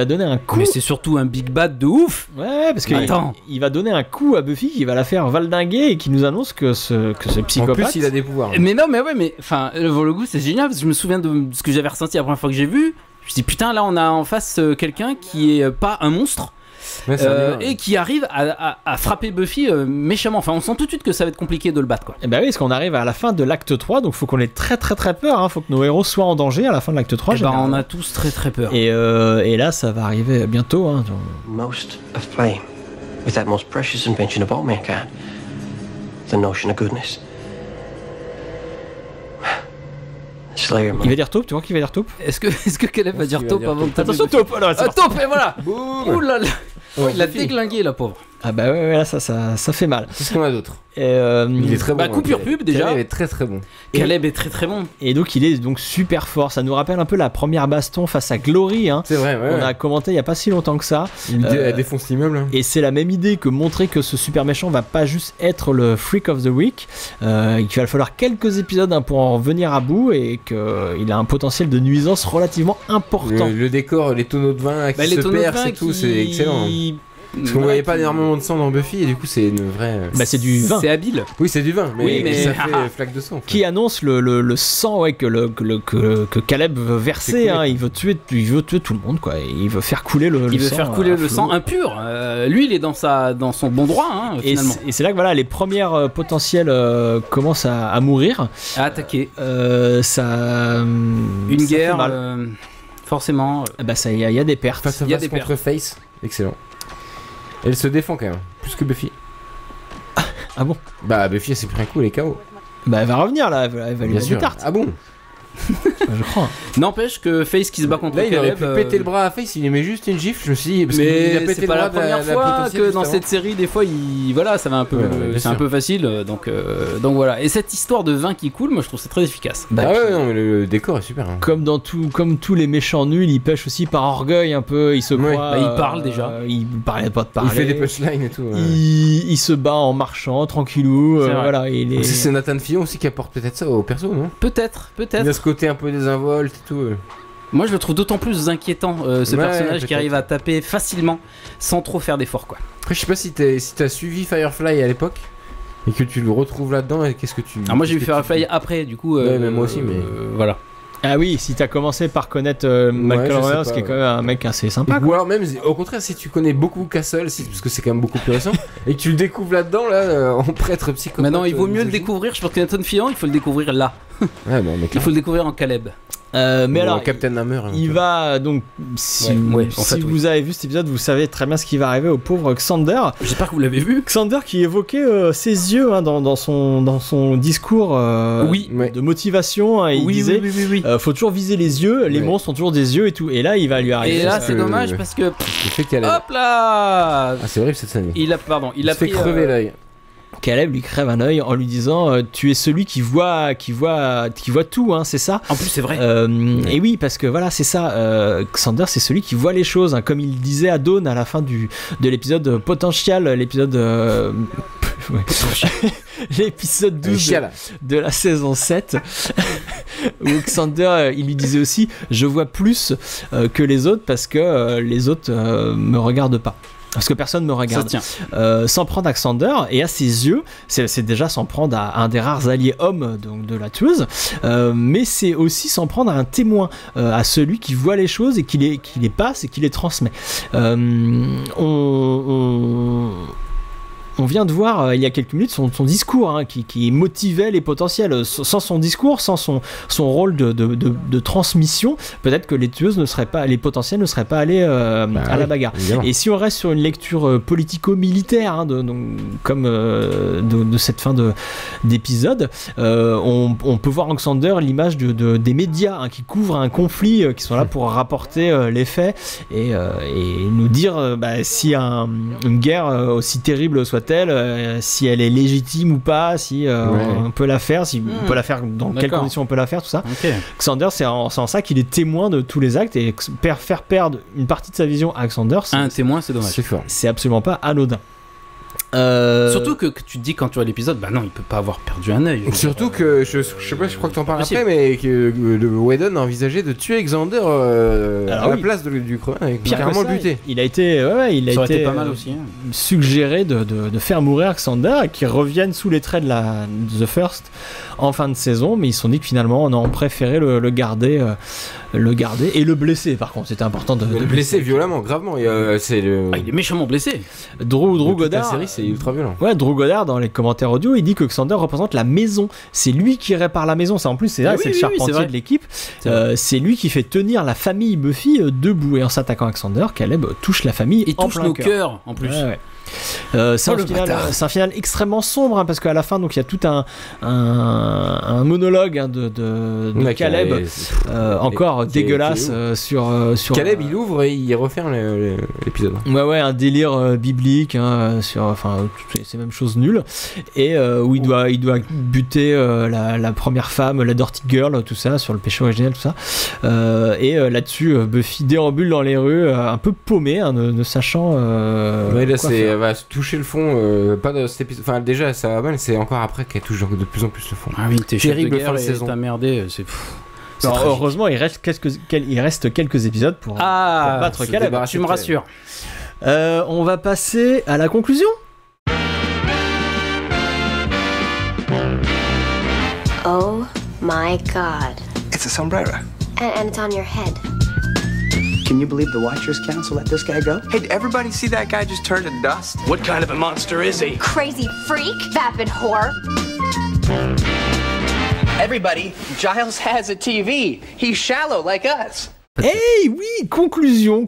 donner un coup. Mais c'est surtout un big bad de ouf. Ouais, parce qu'il va donner un coup à Buffy qui va la faire valdinguer et qui nous annonce que ce psychopathe. En plus, il a des pouvoirs. Mais non, mais enfin, pour le coup, c'est génial parce que je me souviens de ce que j'avais ressenti la première fois que j'ai vu. Je me suis dit putain, là on a en face quelqu'un qui est pas un monstre. Et qui arrive à frapper Buffy méchamment. Enfin, on sent tout de suite que ça va être compliqué de le battre, quoi. Et bah oui, parce qu'on arrive à la fin de l'acte 3, donc faut qu'on ait très très très peur, hein. Faut que nos héros soient en danger à la fin de l'acte 3. On a tous très très peur. Et là, ça va arriver bientôt, hein. Most of flame, with that most precious invention of all mankind, the notion of goodness. Slayer, il va dire taupe, tu vois qu'il va dire taupe. Est-ce que Caleb va dire taupe avant que attention, taupe, alors, taupe, et voilà. Ouh là là. Il a déglingué, la pauvre. Ah bah ouais, là ça fait mal. Qu'est-ce qu'on a d'autre? Il est très bon. Coupure pub déjà. Caleb est très très bon. Caleb est très très bon. Et donc il est donc super fort. Ça nous rappelle un peu la première baston face à Glory. Hein. C'est vrai. On a commenté il y a pas si longtemps que ça. Elle défonce l'immeuble. Hein. Et c'est la même idée que montrer que ce super méchant va pas juste être le Freak of the Week. Qu'il va falloir quelques épisodes pour en venir à bout et qu'il a un potentiel de nuisance relativement important. Le décor, les tonneaux de vin qui se percent et tout, c'est excellent. Parce qu'on voyait pas énormément de sang dans Buffy et du coup c'est une vraie. Bah c'est du vin. C'est habile. Oui c'est du vin, mais ça fait flaque de sang. Qui annonce le sang que Caleb veut verser. Hein. Il veut tuer tout le monde quoi. Il veut faire couler le sang. Il veut faire couler le sang impur. Lui il est dans son bon droit hein, finalement. Et c'est là que voilà les premières potentiels commencent à mourir. À attaquer. Une guerre. Forcément. Bah ça il y a des pertes. Il y a des pertes contre Face. Excellent. Elle se défend quand même, plus que Buffy. Ah bon? Bah Buffy elle s'est pris un coup, elle est KO. Bah elle va revenir là, elle va lui mettre des tartes. Ah bon? Je crois. N'empêche que Face qui se bat contre Caleb, il aurait pu péter le bras à Face, il aimait juste une gifle, je me suis dit parce mais qu'il a pété c'est le pas bras la première fois que dans cette série des fois ça va un peu c'est un peu facile donc voilà. Et cette histoire de vin qui coule, moi je trouve c'est très efficace. Ah ouais non mais le décor est super. Hein. Comme tous les méchants nuls, ils pêchent aussi par orgueil un peu, ils se croient. Il parle déjà. Il parlait pas de parler. Il fait des punchlines et tout. Il se bat en marchant tranquillou. Voilà. C'est Nathan Fillon aussi qui apporte peut-être ça au perso, non? Peut-être. Il a ce côté un peu désinvolte et tout. Moi je le trouve d'autant plus inquiétant ce personnage qui arrive à taper facilement sans trop faire d'efforts quoi. Après je sais pas si t'as suivi Firefly à l'époque et que tu le retrouves là-dedans et qu'est-ce que tu... Alors moi j'ai vu Firefly après du coup mais moi aussi mais voilà. Ah oui, si t'as commencé par connaître Malcolm Reynolds, qui est quand même un mec assez sympa. Ou alors même, au contraire, si tu connais beaucoup Castle, parce que c'est quand même beaucoup plus récent, et que tu le découvres là-dedans, en prêtre psychopathe. Maintenant, il vaut mieux le découvrir, je pense que Nathan Fillion, il faut le découvrir là. Ouais, non, mais il faut le découvrir en Caleb. Mais alors, Captain Hammer, il va donc si vous avez vu cet épisode, vous savez très bien ce qui va arriver au pauvre Xander. J'espère que vous l'avez vu. Xander qui évoquait ses yeux dans son discours de motivation. Hein, il disait faut toujours viser les yeux, les monstres ont toujours des yeux et tout. Et là, il va lui arriver. Et là, c'est dommage parce que hop là. Ah, c'est horrible cette scène. Il a fait crever l'œil. Caleb lui crève un œil en lui disant tu es celui qui voit tout, hein, c'est ça. En plus c'est vrai. Et oui parce que voilà c'est ça. Xander c'est celui qui voit les choses, hein, comme il disait à Dawn à la fin de l'épisode Potential, l'épisode l'épisode 12 de la saison 7 où Xander il lui disait aussi je vois plus que les autres parce que les autres me regardent pas. parce que personne me regarde. S'en prendre à Xander, et à ses yeux, c'est déjà s'en prendre à un des rares alliés hommes donc de la tueuse, mais c'est aussi s'en prendre à un témoin, à celui qui voit les choses et qui les passe et qui les transmet. On vient de voir il y a quelques minutes son discours qui motivait les potentiels. Sans son discours, sans son rôle de transmission, peut-être que les tueuses les potentiels ne seraient pas allés à la bagarre. Évidemment. Et si on reste sur une lecture politico-militaire comme de cette fin d'épisode, on peut voir en Xander l'image des médias qui couvrent un conflit, qui sont là pour rapporter les faits et nous dire si une guerre aussi terrible soit-elle, si elle est légitime ou pas, si on peut la faire, on peut la faire, dans quelles conditions on peut la faire, tout ça. Xander, c'est en ça qu'il est témoin de tous les actes, et faire perdre une partie de sa vision à Xander, un témoin, c'est dommage. C'est absolument pas anodin. Surtout que tu te dis quand tu vois l'épisode, non, il peut pas avoir perdu un œil. Surtout que je sais pas, je crois que t'en parles après, mais que le Whedon a envisagé de tuer Xander à la place du crevin, et carrément le buter. Il a été pas mal aussi, suggéré de faire mourir Xander et qu'il revienne sous les traits de The First en fin de saison, mais ils se sont dit que finalement on a préféré le garder et le blesser. Par contre, c'était important de le blesser violemment, gravement. Il est méchamment blessé. Drew Goddard. La série, c'est ultra violent. Ouais, Drew Goddard, dans les commentaires audio, il dit que Xander représente la maison. C'est lui qui répare la maison. Ça, en plus, c'est le charpentier de l'équipe. C'est lui qui fait tenir la famille Buffy debout. Et en s'attaquant à Xander, Caleb touche la famille en plein plein nos cœurs, en plus. Ouais. C'est un final extrêmement sombre, parce qu'à la fin donc il y a tout un monologue de Caleb encore dégueulasse sur Caleb. Il ouvre et il referme l'épisode. Un délire biblique sur toutes ces mêmes choses nulles, et où il doit buter la première femme, la Dirty Girl, tout ça, sur le péché originel, tout ça, et là-dessus Buffy déambule dans les rues un peu paumée, ne sachant là va toucher le fond, pas dans cet épisode. Enfin, déjà ça va mal, c'est encore après qu'elle touche de plus en plus le fond. Ah oui, t'es terrible fin de saison. T'as merdé, c'est fou. Heureusement, il reste quelques épisodes pour battre Caleb. Tu me rassures. On va passer à la conclusion. Oh my God. It's a sombrero. And it's on your head. Can you believe the Watchers Council let this guy go? Hey, did everybody see that guy just turn to dust? What kind of a monster is he? Crazy freak, vapid whore. Everybody, Giles has a TV. He's shallow like us. Eh oui, conclusion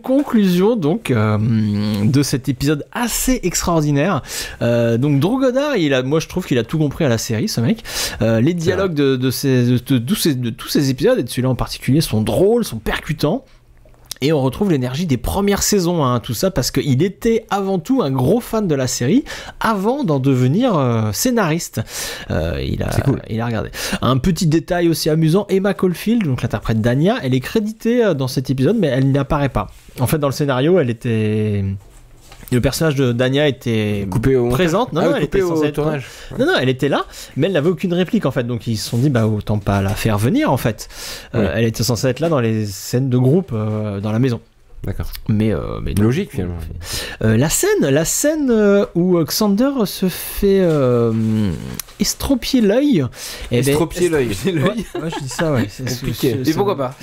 donc de cet épisode assez extraordinaire. Donc Drew Goddard, moi je trouve qu'il a tout compris à la série, ce mec. Les dialogues de tous ces épisodes, et de celui-là en particulier, sont drôles, sont percutants. Et on retrouve l'énergie des premières saisons, tout ça, parce qu'il était avant tout un gros fan de la série, avant d'en devenir scénariste. Il a regardé. Un petit détail aussi amusant, Emma Caulfield, donc l'interprète d'Anya, elle est créditée dans cet épisode, mais elle n'apparaît pas. En fait, dans le scénario, le personnage d'Anya était présente. Elle était censée être tournage. Non, elle était là, mais elle n'avait aucune réplique en fait. Donc ils se sont dit autant pas la faire venir en fait. Elle était censée être là dans les scènes de groupe dans la maison. D'accord. Mais logique finalement. La scène où Xander se fait estropier l'œil. Estropier l'œil. Ouais, je dis ça, ouais. C'est compliqué. Et pourquoi pas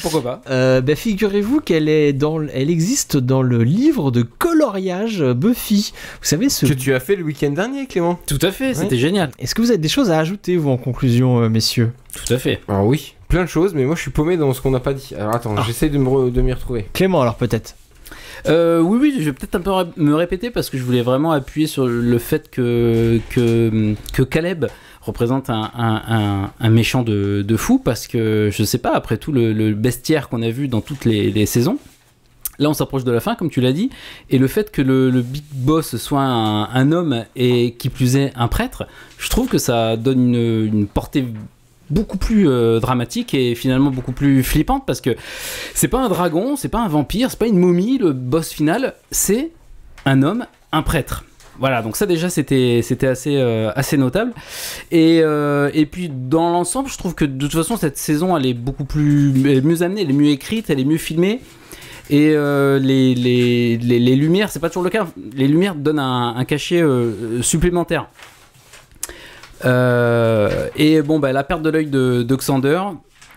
figurez-vous qu'elle existe dans le livre de coloriage Buffy. Vous savez que tu as fait le week-end dernier, Clément. Tout à fait, c'était génial. Est-ce que vous avez des choses à ajouter, vous, en conclusion, messieurs? Tout à fait. Alors oui, plein de choses, mais moi je suis paumé dans ce qu'on n'a pas dit. Alors attends, j'essaie de m'y retrouver. Clément, alors peut-être. Oui, je vais peut-être un peu me répéter, parce que je voulais vraiment appuyer sur le fait que Caleb représente un méchant de fou, parce que je sais pas, après tout le bestiaire qu'on a vu dans toutes les saisons, là on s'approche de la fin comme tu l'as dit, et le fait que le big boss soit un homme, et qui plus est un prêtre, je trouve que ça donne une portée beaucoup plus dramatique, et finalement beaucoup plus flippante, parce que c'est pas un dragon, c'est pas un vampire, c'est pas une momie, le boss final, c'est un homme, un prêtre. Voilà, donc ça déjà c'était assez notable, et puis dans l'ensemble je trouve que de toute façon cette saison elle est mieux amenée, elle est mieux écrite, elle est mieux filmée, Et les lumières, c'est pas toujours le cas. Les lumières donnent un cachet supplémentaire. Et bon, la perte de l'œil de Xander,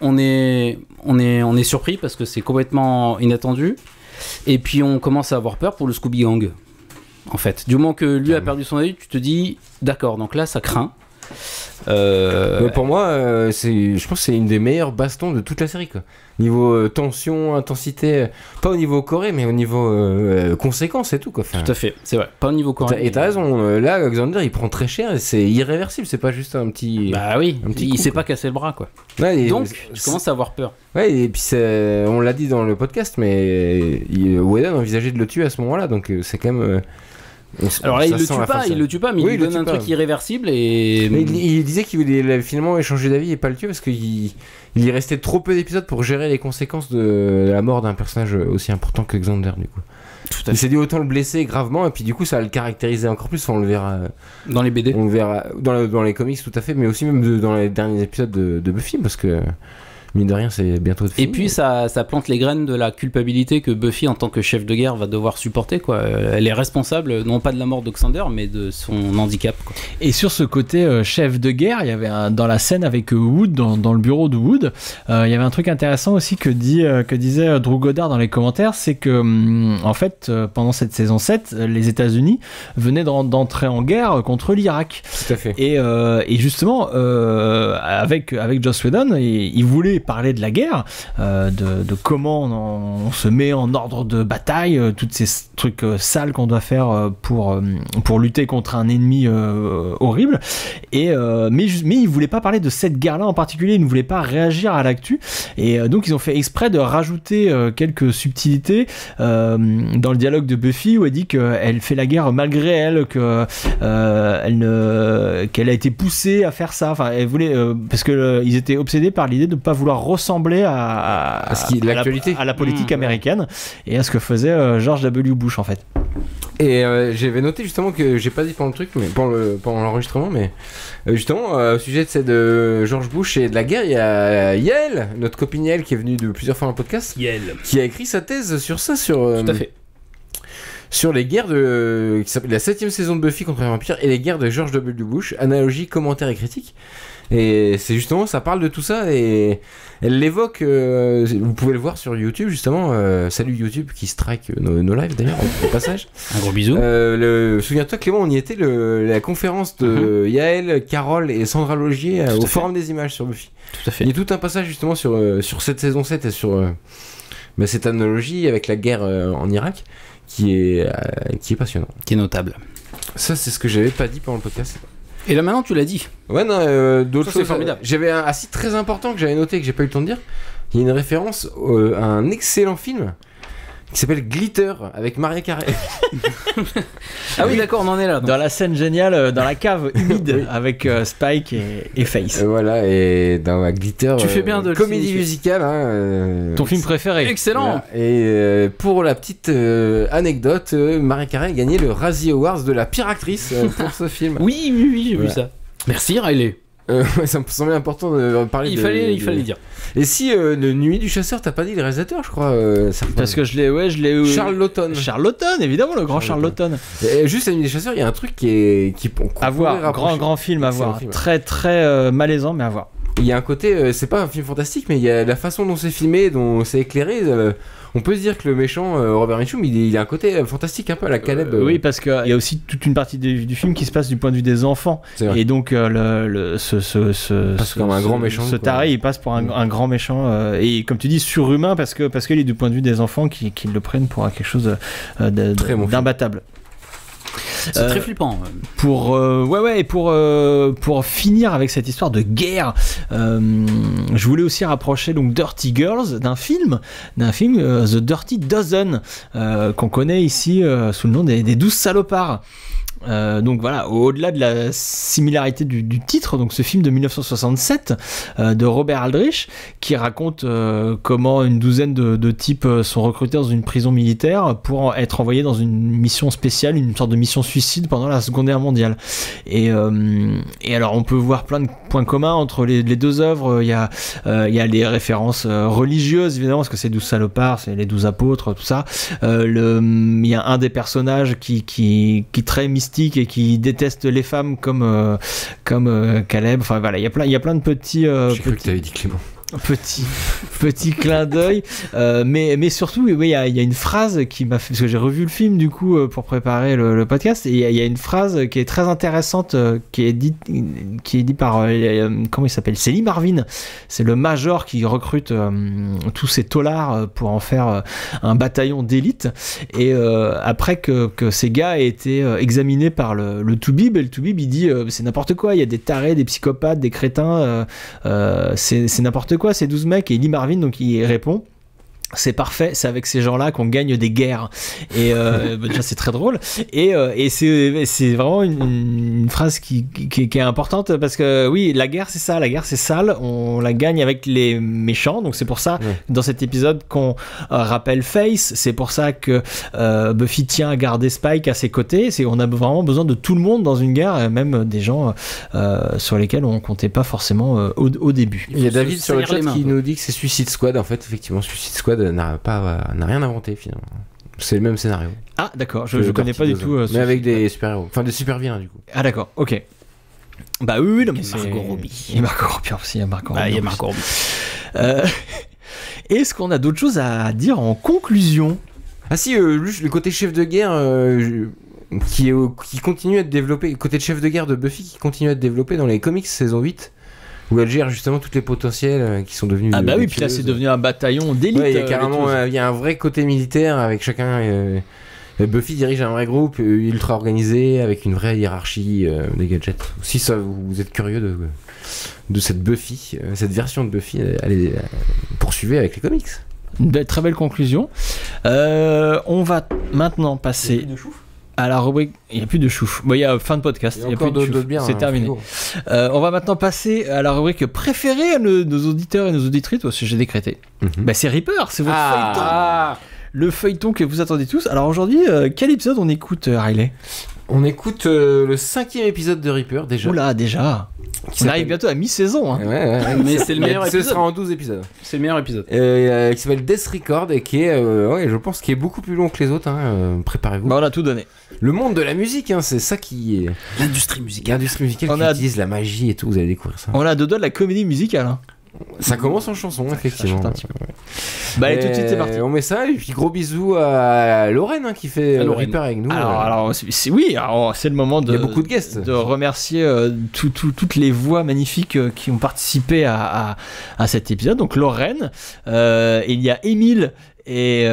on est surpris parce que c'est complètement inattendu. Et puis on commence à avoir peur pour le Scooby Gang. En fait, du moment que lui a perdu son œil, tu te dis, d'accord, donc là ça craint. Mais pour moi, je pense que c'est une des meilleures bastons de toute la série, quoi. Niveau tension, intensité, pas au niveau Corée, mais au niveau conséquences et tout, quoi. Enfin, tout à fait, c'est vrai, pas au niveau Corée. Et t'as raison, là, Xander il prend très cher et c'est irréversible, c'est pas juste un petit. Bah oui, il coup, s'est quoi. pas cassé le bras, quoi. Ouais, donc, je commence à avoir peur. Ouais, et puis on l'a dit dans le podcast, mais Whedon envisageait de le tuer à ce moment-là, donc c'est quand même. Alors là, il le tue pas, mais il lui donne un truc irréversible et. Mais il disait qu'il voulait finalement échanger d'avis et pas le tuer parce qu'il y restait trop peu d'épisodes pour gérer les conséquences de la mort d'un personnage aussi important que Xander, du coup. Il s'est dit autant le blesser gravement et puis du coup ça va le caractériser encore plus. On le verra dans les BD, on le verra dans les comics, tout à fait, mais aussi même dans les derniers épisodes de Buffy, parce que mine de rien, c'est bientôt fini. Et puis ça plante les graines de la culpabilité que Buffy, en tant que chef de guerre, va devoir supporter, quoi. Elle est responsable, non pas de la mort de Xander, mais de son handicap, quoi. Et sur ce côté chef de guerre, il y avait dans la scène avec Wood, dans le bureau de Wood, il y avait un truc intéressant aussi que disait Drew Goddard dans les commentaires, c'est que en fait, pendant cette saison 7, les États-Unis venaient d'entrer en guerre contre l'Irak. Tout à fait. Et justement, avec Joss Whedon, il voulait parler de la guerre, de comment on se met en ordre de bataille, tous ces trucs sales qu'on doit faire pour lutter contre un ennemi horrible. Mais il voulait pas parler de cette guerre-là en particulier, il ne voulait pas réagir à l'actu. Et donc ils ont fait exprès de rajouter quelques subtilités dans le dialogue de Buffy, où elle dit qu'elle fait la guerre malgré elle, qu'elle a été poussée à faire ça. Enfin, elle voulait parce que ils étaient obsédés par l'idée de ne pas vouloir ressembler à la politique américaine et à ce que faisait George W. Bush, en fait. Et j'avais noté justement que j'ai pas dit pendant le truc, mais pendant l'enregistrement, mais justement au sujet de George Bush et de la guerre, il y a Yael, notre copine Yael, qui est venue de plusieurs fois dans le podcast, qui a écrit sa thèse sur ça, tout à fait. Sur les guerres qui s'appelle la 7ème saison de Buffy contre les vampires et les guerres de George W. Bush, analogie, commentaires et critiques. Et c'est justement, ça parle de tout ça et elle l'évoque, vous pouvez le voir sur YouTube justement, salut YouTube qui strike nos lives d'ailleurs au passage. Un gros bisou. Souviens-toi Clément, on y était, la conférence de Yael, Carole et Sandra Logier au Forum des images sur Buffy. Tout à fait. Il y a tout un passage justement sur cette saison 7 et sur cette analogie avec la guerre en Irak qui est passionnant. Qui est notable. Ça c'est ce que j'avais pas dit pendant le podcast. Et là maintenant tu l'as dit. Ouais, non, d'autres choses. C'est formidable. J'avais un site très important que j'avais noté que j'ai pas eu le temps de dire. Il y a une référence à un excellent film qui s'appelle Glitter avec Mariah Carey. Ah oui, d'accord, on en est là. Donc. Dans la scène géniale, dans la cave humide avec Spike et Face. Voilà, et dans la Glitter, tu fais bien de comédie musicale. Ton film préféré. Excellent. Voilà. Et pour la petite anecdote, Mariah Carey a gagné le Razzie Awards de la pire actrice pour ce film. Oui, j'ai vu ça. Merci Riley. Ça me semblait important de parler. Il fallait dire. Et si le Nuit du Chasseur, t'as pas dit le réalisateur, je crois. Parce que je l'ai. Charles Laughton. Charles Laughton, évidemment, le grand Charles Laughton. Et juste la Nuit des Chasseurs, il y a un truc qui à voir, grand film à voir. Très très malaisant, mais à voir. Il y a un côté, c'est pas un film fantastique, mais il y a la façon dont c'est filmé, dont c'est éclairé. On peut se dire que le méchant Robert Mitchum, il a un côté fantastique un peu à la Caleb. Oui, parce qu'il y a aussi toute une partie du film qui se passe du point de vue des enfants. Et donc passe comme un grand méchant. Ce taré, il passe pour un grand méchant et comme tu dis surhumain parce qu'il est du point de vue des enfants qui le prennent pour quelque chose d'imbattable. C'est très flippant. Pour finir avec cette histoire de guerre, je voulais aussi rapprocher donc Dirty Girls d'un film The Dirty Dozen qu'on connaît ici sous le nom des 12 salopards. Donc voilà, au-delà de la similarité du titre, donc ce film de 1967 de Robert Aldrich qui raconte comment une douzaine de types sont recrutés dans une prison militaire pour être envoyés dans une mission spéciale, une sorte de mission suicide pendant la Seconde Guerre mondiale. Et alors on peut voir plein de points communs entre les deux œuvres. Il y a les références religieuses évidemment, parce que c'est 12 salopards, c'est les 12 apôtres, tout ça. Il y a un des personnages qui est très mystique et qui déteste les femmes comme Caleb. Enfin voilà, il y a plein de petits. J'ai cru que t'avais dit Clément. Petit clin d'œil, mais surtout il y a une phrase qui m'a fait, parce que j'ai revu le film du coup pour préparer le podcast, et il y a une phrase qui est très intéressante qui est dite par comment il s'appelle, c'est Lee Marvin, c'est le major qui recrute tous ces taulards pour en faire un bataillon d'élite, et après que ces gars aient été examinés par le Toubib, et le Toubib il dit c'est n'importe quoi, il y a des tarés, des psychopathes, des crétins, c'est n'importe quoi ces 12 mecs, et Lee Marvin donc il répond: c'est parfait, c'est avec ces gens-là qu'on gagne des guerres. Et déjà c'est très drôle, et c'est vraiment une phrase qui est importante, parce que oui, la guerre c'est ça, la guerre c'est sale, on la gagne avec les méchants, donc c'est pour ça dans cet épisode qu'on rappelle Face, c'est pour ça que Buffy tient à garder Spike à ses côtés, on a vraiment besoin de tout le monde dans une guerre, même des gens sur lesquels on comptait pas forcément au début. Il y a David sur le chat qui nous dit que c'est Suicide Squad, en fait effectivement Suicide Squad n'a rien inventé finalement. C'est le même scénario. Ah d'accord, je connais pas du tout. Mais avec des super-héros, enfin des super-vilains du coup. Ah d'accord, ok. Bah oui, non mais c'est Margot Robbie. Il y a Margot Robbie aussi, il y a Margot Robbie. Il y a Margot Robbie. Est-ce qu'on a d'autres choses à dire en conclusion? Ah si, le côté chef de guerre qui continue à être développé, le côté de chef de guerre de Buffy qui continue à être développé dans les comics saison 8. Où elle gère justement toutes les potentiels qui sont devenus. Ah bah oui, puis là c'est devenu un bataillon d'élite. Ouais, il y a carrément il y a un vrai côté militaire avec chacun. Buffy dirige un vrai groupe ultra organisé avec une vraie hiérarchie des gadgets. Si ça, vous êtes curieux de cette Buffy, cette version de Buffy, allez poursuivez avec les comics. Une très belle conclusion. On va maintenant passer à la rubrique. Il n'y a plus de chouf. Bon, il y a fin de podcast. Il y a plus de chouf. C'est terminé. On va maintenant passer à la rubrique préférée de nos auditeurs et nos auditrices au sujet décrété. Bah, c'est Reaper, c'est votre feuilleton. Le feuilleton que vous attendez tous. Alors aujourd'hui, quel épisode on écoute, Riley? On écoute le 5e épisode de Reaper déjà. Oula, déjà. On arrive bientôt à mi-saison. Hein. Ouais. Mais c'est le meilleur épisode. Ce sera en 12 épisodes. C'est le meilleur épisode. Qui s'appelle Death Record et qui est, je pense, qui est beaucoup plus long que les autres. Préparez-vous. Bah, on a tout donné. Le monde de la musique, c'est ça qui est. L'industrie musicale. L'industrie musicale qui utilise la magie et tout, vous allez découvrir ça. On a deux doigts de la comédie musicale. Hein. Ça commence en chanson, effectivement. Bah, allez, tout de suite, c'est parti. On met ça, et puis gros bisous à Lorraine qui fait Reaper avec nous. Alors c'est le moment de, il y a beaucoup de guests. De remercier toutes les voix magnifiques qui ont participé à cet épisode. Donc Lorraine, il y a Émile et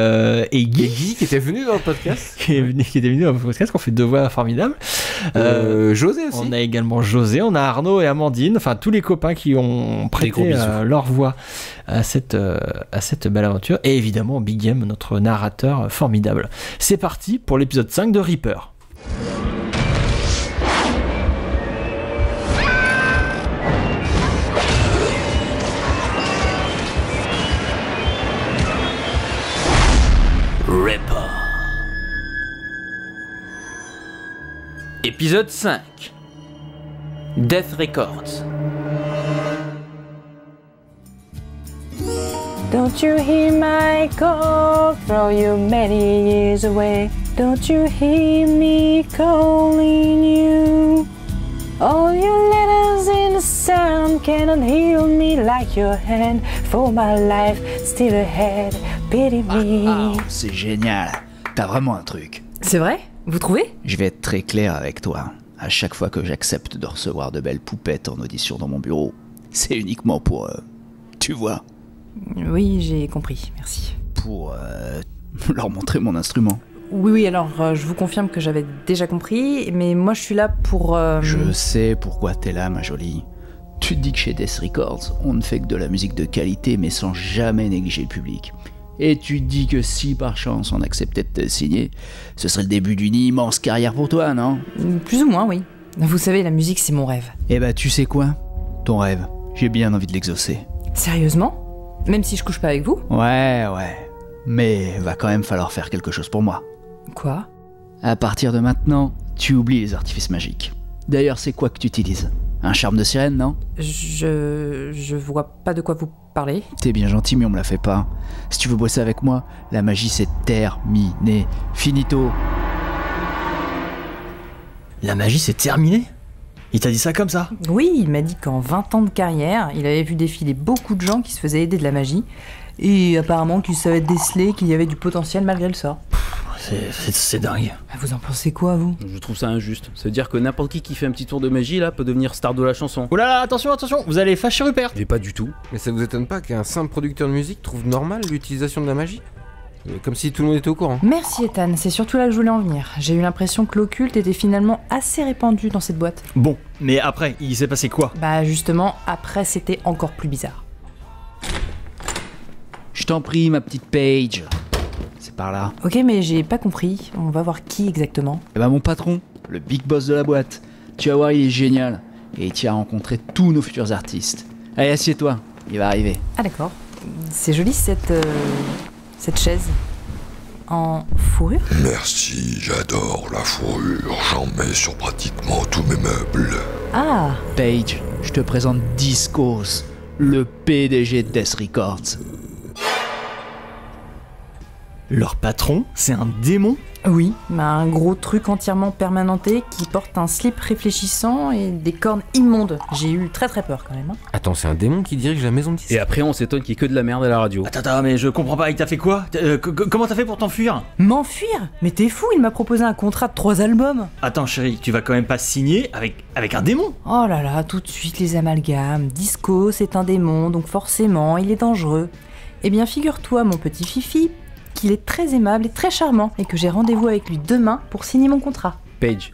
Guy qui était venu dans le podcast. qui était venu dans le podcast, qu'on fait deux voix formidables. José aussi. On a également José, on a Arnaud et Amandine, enfin tous les copains qui ont prêté leur voix à cette belle aventure. Et évidemment Big M, notre narrateur formidable. C'est parti pour l'épisode 5 de Reaper. Reaper. Épisode 5. Death Records. Don't you hear my call from you many years away? Don't you hear me calling you? All your letters in the sand cannot heal me like your hand. For my life still ahead, pity me. C'est génial, t'as vraiment un truc. C'est vrai? Vous trouvez? Je vais être très clair avec toi. À chaque fois que j'accepte de recevoir de belles poupettes en audition dans mon bureau, c'est uniquement pour... tu vois? Oui, j'ai compris, merci. Pour leur montrer mon instrument. Oui, alors je vous confirme que j'avais déjà compris, mais moi je suis là pour... Je sais pourquoi t'es là, ma jolie. Tu te dis que chez Death Records, on ne fait que de la musique de qualité, mais sans jamais négliger le public. Et tu te dis que si par chance on acceptait de te signer, ce serait le début d'une immense carrière pour toi, non? Plus ou moins, oui. Vous savez, la musique, c'est mon rêve. Eh bah tu sais quoi? Ton rêve, j'ai bien envie de l'exaucer. Sérieusement? Même si je couche pas avec vous? Ouais. Mais va quand même falloir faire quelque chose pour moi. Quoi? À partir de maintenant, tu oublies les artifices magiques. D'ailleurs, c'est quoi que tu utilises? Un charme de sirène, non? Je vois pas de quoi vous parlez. T'es bien gentil, mais on me la fait pas. Si tu veux bosser avec moi, la magie c'est terminé. Finito. La magie c'est terminé? Il t'a dit ça comme ça? Oui, il m'a dit qu'en 20 ans de carrière, il avait vu défiler beaucoup de gens qui se faisaient aider de la magie, et apparemment qu'il savait déceler qu'il y avait du potentiel malgré le sort. C'est dingue. Vous en pensez quoi, vous? Je trouve ça injuste. Ça veut dire que n'importe qui fait un petit tour de magie là peut devenir star de la chanson. Oh là là, attention, vous allez fâcher Rupert. Mais pas du tout. Mais ça vous étonne pas qu'un simple producteur de musique trouve normal l'utilisation de la magie? Comme si tout le monde était au courant. Merci Ethan, c'est surtout là que je voulais en venir. J'ai eu l'impression que l'occulte était finalement assez répandu dans cette boîte. Bon, mais après, il s'est passé quoi? Bah justement, après c'était encore plus bizarre. Je t'en prie, ma petite Paige. C'est par là. Ok, mais j'ai pas compris. On va voir qui exactement. Eh ben mon patron, le big boss de la boîte. Tu vas voir, il est génial. Et il t'y a rencontré tous nos futurs artistes. Allez, assieds-toi, il va arriver. Ah d'accord. C'est joli cette chaise. En fourrure? Merci, j'adore la fourrure. J'en mets sur pratiquement tous mes meubles. Ah! Paige, je te présente Discos, le PDG de Death Records. Leur patron, c'est un démon? Oui, mais un gros truc entièrement permanenté qui porte un slip réfléchissant et des cornes immondes. J'ai eu très peur quand même. Attends, c'est un démon qui dirige la maison de disques. Et après on s'étonne qu'il y ait que de la merde à la radio. Attends, mais je comprends pas, il t'a fait quoi? Comment t'as fait pour t'enfuir? M'enfuir? Mais t'es fou, il m'a proposé un contrat de 3 albums. Attends chérie, tu vas quand même pas signer avec un démon? Oh là là, tout de suite les amalgames. Disco, c'est un démon, donc forcément il est dangereux. Eh bien figure-toi mon petit Fifi, qu'il est très aimable et très charmant et que j'ai rendez-vous avec lui demain pour signer mon contrat. Paige,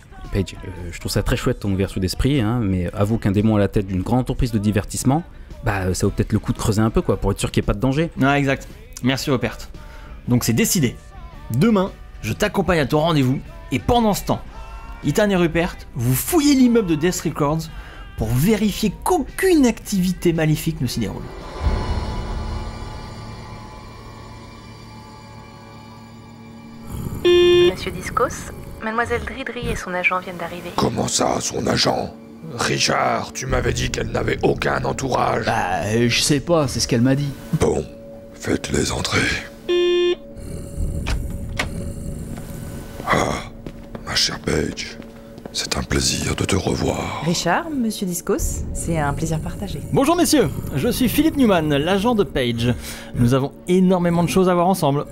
je trouve ça très chouette ton ouverture d'esprit, hein, mais avoue qu'un démon à la tête d'une grande entreprise de divertissement, bah ça vaut peut-être le coup de creuser un peu quoi, pour être sûr qu'il n'y ait pas de danger. Non, exact. Merci Rupert. Donc c'est décidé. Demain, je t'accompagne à ton rendez-vous et pendant ce temps, Ethan et Rupert, vous fouillez l'immeuble de Death Records pour vérifier qu'aucune activité maléfique ne s'y déroule. Monsieur Discos, Mademoiselle Dridri et son agent viennent d'arriver. Comment ça, son agent? Richard, tu m'avais dit qu'elle n'avait aucun entourage. Bah, je sais pas, c'est ce qu'elle m'a dit. Bon, faites-les entrer. Ah, ma chère Paige, c'est un plaisir de te revoir. Richard, monsieur Discos, c'est un plaisir partagé. Bonjour messieurs, je suis Philippe Newman, l'agent de Paige. Nous avons énormément de choses à voir ensemble.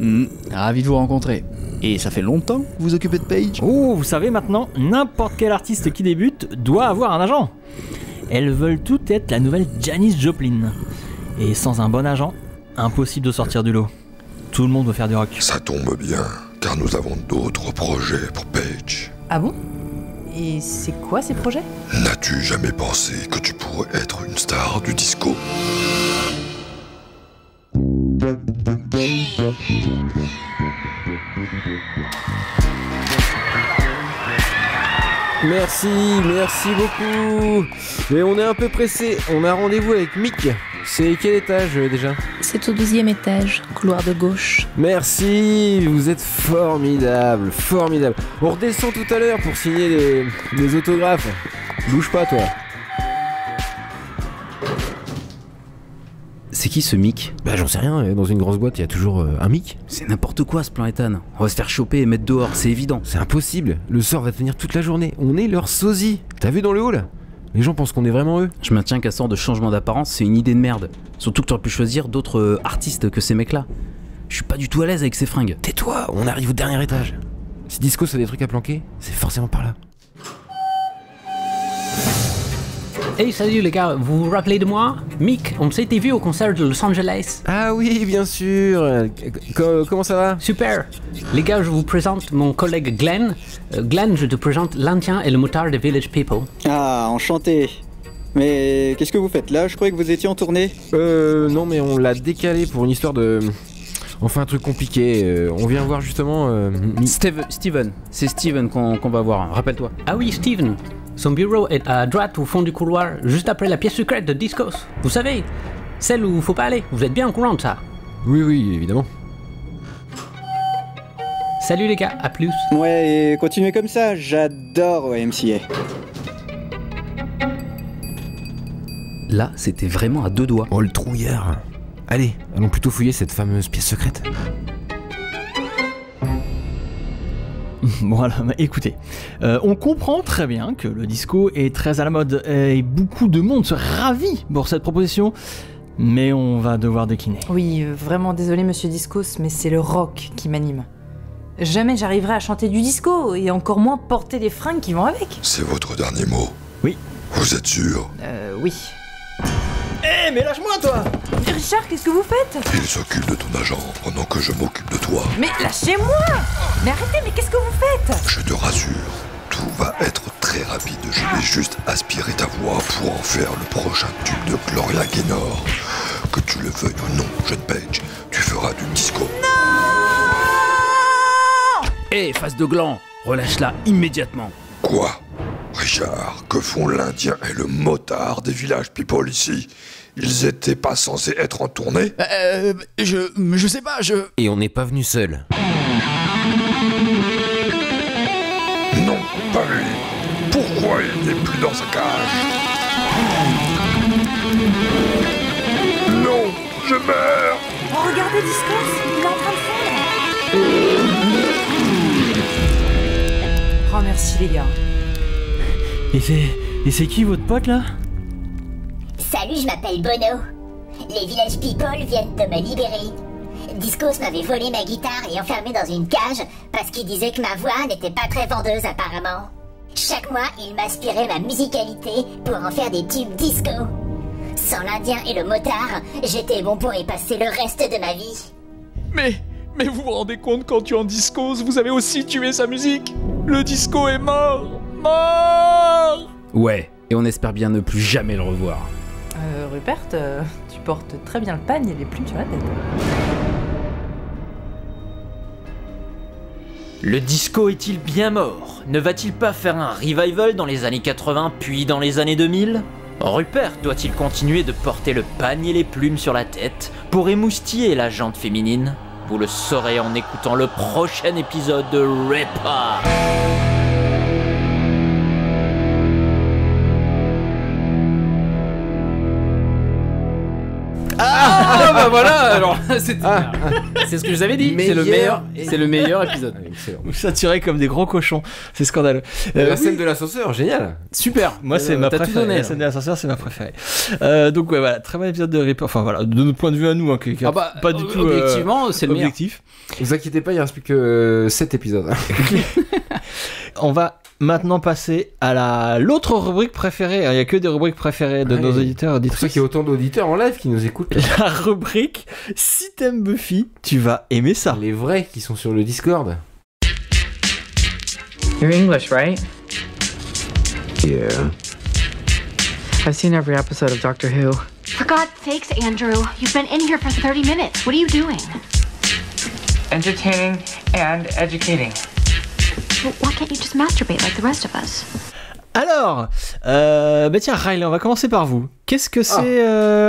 Ravi de vous rencontrer. Et ça fait longtemps que vous vous occupez de Paige? Oh, vous savez maintenant, n'importe quel artiste qui débute doit avoir un agent. Elles veulent toutes être la nouvelle Janis Joplin. Et sans un bon agent, impossible de sortir du lot. Tout le monde veut faire du rock. Ça tombe bien, car nous avons d'autres projets pour Paige. Ah bon? Et c'est quoi ces projets? N'as-tu jamais pensé que tu pourrais être une star du disco? Merci beaucoup. Mais on est un peu pressé, on a rendez-vous avec Mick. C'est quel étage déjà? C'est au 12e étage, couloir de gauche. Merci, vous êtes formidable. On redescend tout à l'heure pour signer les autographes. Bouge pas toi. C'est qui ce Mick? Bah j'en sais rien, dans une grosse boîte il y a toujours un Mick. C'est n'importe quoi ce plan Ethan. On va se faire choper et mettre dehors, c'est évident. C'est impossible, le sort va tenir toute la journée. On est leur sosie. T'as vu dans le hall? Les gens pensent qu'on est vraiment eux. Je maintiens qu'à sort de changement d'apparence, c'est une idée de merde. Surtout que t'aurais pu choisir d'autres artistes que ces mecs-là. Je suis pas du tout à l'aise avec ces fringues. Tais-toi, on arrive au dernier étage. Si Disco a des trucs à planquer, c'est forcément par là. Hey, salut les gars, vous vous rappelez de moi? Mick, on s'était vu au concert de Los Angeles. Ah oui, bien sûr. Comment ça va? Super. Les gars, je vous présente mon collègue Glenn. Glenn, je te présente l'Indien et le motard de Village People. Ah, enchanté. Mais qu'est-ce que vous faites là? Je croyais que vous étiez en tournée. Non, mais on l'a décalé pour une histoire de... On fait un truc compliqué. On vient voir justement. Steven, c'est Steven qu'on va voir. Rappelle-toi. Ah oui, Steven. Son bureau est à droite au fond du couloir, juste après la pièce secrète de Discos. Vous savez, celle où faut pas aller. Vous êtes bien au courant de ça. Oui, évidemment. Salut les gars, à plus. Ouais, et continuez comme ça, j'adore YMCA. Là, c'était vraiment à 2 doigts. Oh, le trouillard. Allez, allons plutôt fouiller cette fameuse pièce secrète. Voilà, écoutez, on comprend très bien que le disco est très à la mode et beaucoup de monde se ravit pour cette proposition, mais on va devoir décliner. Oui, vraiment désolé monsieur Discos, mais c'est le rock qui m'anime. Jamais j'arriverai à chanter du disco, et encore moins porter les fringues qui vont avec. C'est votre dernier mot? Oui. Vous êtes sûr? Oui. Eh, mais lâche-moi, toi! Richard, qu'est-ce que vous faites? Il s'occupe de ton agent pendant que je m'occupe de toi. Mais lâchez-moi! Mais arrêtez, mais qu'est-ce que vous faites? Je te rassure, tout va être très rapide. Je vais juste aspirer ta voix pour en faire le prochain tube de Gloria Gaynor. Que tu le veuilles ou non, jeune Paige, tu feras du disco. Hé, face de gland, relâche-la immédiatement. Quoi? Richard, que font l'Indien et le motard des Village People ici? Ils étaient pas censés être en tournée? Je sais pas, Et on n'est pas venu seul. Non, pas lui. Pourquoi il n'est plus dans sa cage? Non, je meurs. Oh, regardez Discos, il est en train de fondre. Oh, merci les gars. Et c'est qui votre pote là? Salut, je m'appelle Bono. Les Village People viennent de me libérer. Discos m'avait volé ma guitare et enfermé dans une cage parce qu'il disait que ma voix n'était pas très vendeuse apparemment. Chaque mois, il m'aspirait ma musicalité pour en faire des tubes disco. Sans l'Indien et le motard, j'étais bon pour y passer le reste de ma vie. Mais vous vous rendez compte qu'en tuant Discos, vous avez aussi tué sa musique? Le disco est mort! Mort! Ouais, et on espère bien ne plus jamais le revoir. Rupert, tu portes très bien le pagne et les plumes sur la tête. Le disco est-il bien mort? Ne va-t-il pas faire un revival dans les années 80 puis dans les années 2000? Rupert doit-il continuer de porter le pagne et les plumes sur la tête pour émoustiller la jante féminine? Vous le saurez en écoutant le prochain épisode de Ripper. Ah bah voilà, alors c'est ce que je vous avais dit, c'est le meilleur épisode. Vous saturez comme des gros cochons, c'est scandaleux. La scène de l'ascenseur, génial. Super, moi c'est ma préférée. La scène de l'ascenseur, c'est ma préférée. Donc ouais, voilà, très bon épisode de Ripper. Enfin voilà, de notre point de vue à nous, hein, qui pas du tout objectivement, c'est le objectif. Ne vous inquiétez pas, il ne reste plus que 7 épisodes. On va maintenant passer à l'autre rubrique préférée. Il n'y a que des rubriques préférées de nos auditeurs et auditrices. C'est pour ça qu'il y a autant d'auditeurs en live qui nous écoutent. La rubrique Si t'aimes Buffy, tu vas aimer ça. Les vrais qui sont sur le Discord. You're English, right? Yeah. I've seen every episode of Doctor Who. For God's sakes, Andrew, you've been in here for 30 minutes. What are you doing? Entertaining and educating. Well, why can't you just masturbate like the rest of us? Alors, bah tiens, Riley, on va commencer par vous. Qu'est-ce que c'est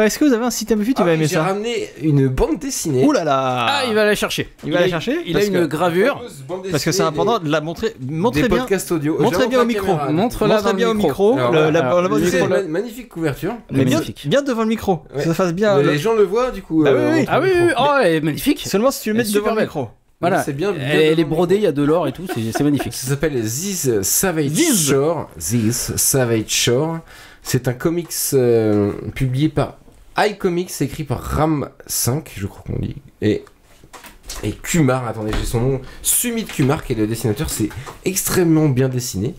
Est-ce que vous avez un site Buffy? Tu vas aimer ça? J'ai ramené une bande dessinée. Ouh là là! Ah, il va la chercher. Il a une gravure. Parce que c'est important de la montrer. Montrez bien. Podcasts audio. Montrez bien au micro. Montre-la bien au micro. Magnifique couverture. Mais bien devant le micro. Ouais. Ça fasse bien. Les gens le voient du coup. Ah oui. Oh, elle est magnifique. Seulement si tu le mets devant le micro. Voilà, c'est bien, elle est brodée, il y a de l'or et tout, c'est magnifique. Ça s'appelle This Savage Shore. This Savage Shore. C'est un comics publié par iComics, écrit par Ram5, je crois qu'on dit. Et Kumar, attendez, j'ai son nom. Sumit Kumar, qui est le dessinateur. C'est extrêmement bien dessiné.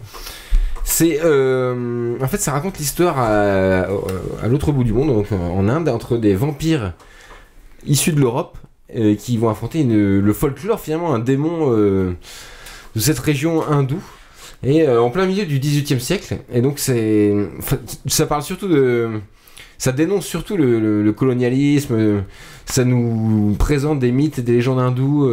C'est en fait, ça raconte l'histoire à l'autre bout du monde, donc en Inde, entre des vampires issus de l'Europe. Qui vont affronter le folklore, finalement un démon de cette région hindoue, et en plein milieu du XVIIIe siècle. Et donc ça parle surtout ça dénonce surtout le colonialisme, ça nous présente des mythes et des légendes hindoues,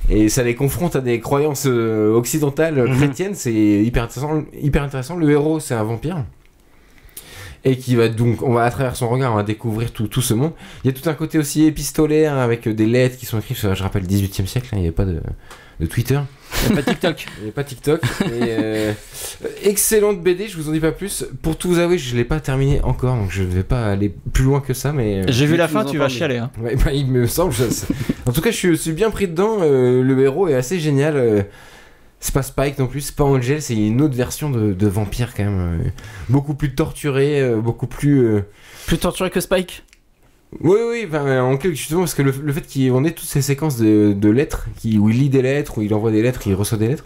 et ça les confronte à des croyances occidentales, chrétiennes. C'est hyper intéressant. Le héros, c'est un vampire. Et qui va donc, à travers son regard, on va découvrir tout ce monde. Il y a tout un côté aussi épistolaire avec des lettres qui sont écrites sur, je rappelle, le 18e siècle, il n'y avait pas de Twitter. Il n'y a pas TikTok. Il n'y a pas TikTok. Excellente BD, je vous en dis pas plus. Pour tout vous avouer, je ne l'ai pas terminé encore, donc je ne vais pas aller plus loin que ça. Mais j'ai vu la fin, tu vas chialer. Hein. Ouais, il me semble. En tout cas, je suis bien pris dedans. Le héros est assez génial. C'est pas Spike non plus, c'est pas Angel, c'est une autre version de vampire quand même. Beaucoup plus torturé, beaucoup plus... Plus torturé que Spike. Oui, en quelque justement, parce que le fait qu'on ait toutes ces séquences de lettres, où il lit des lettres, où il envoie des lettres, il reçoit des lettres,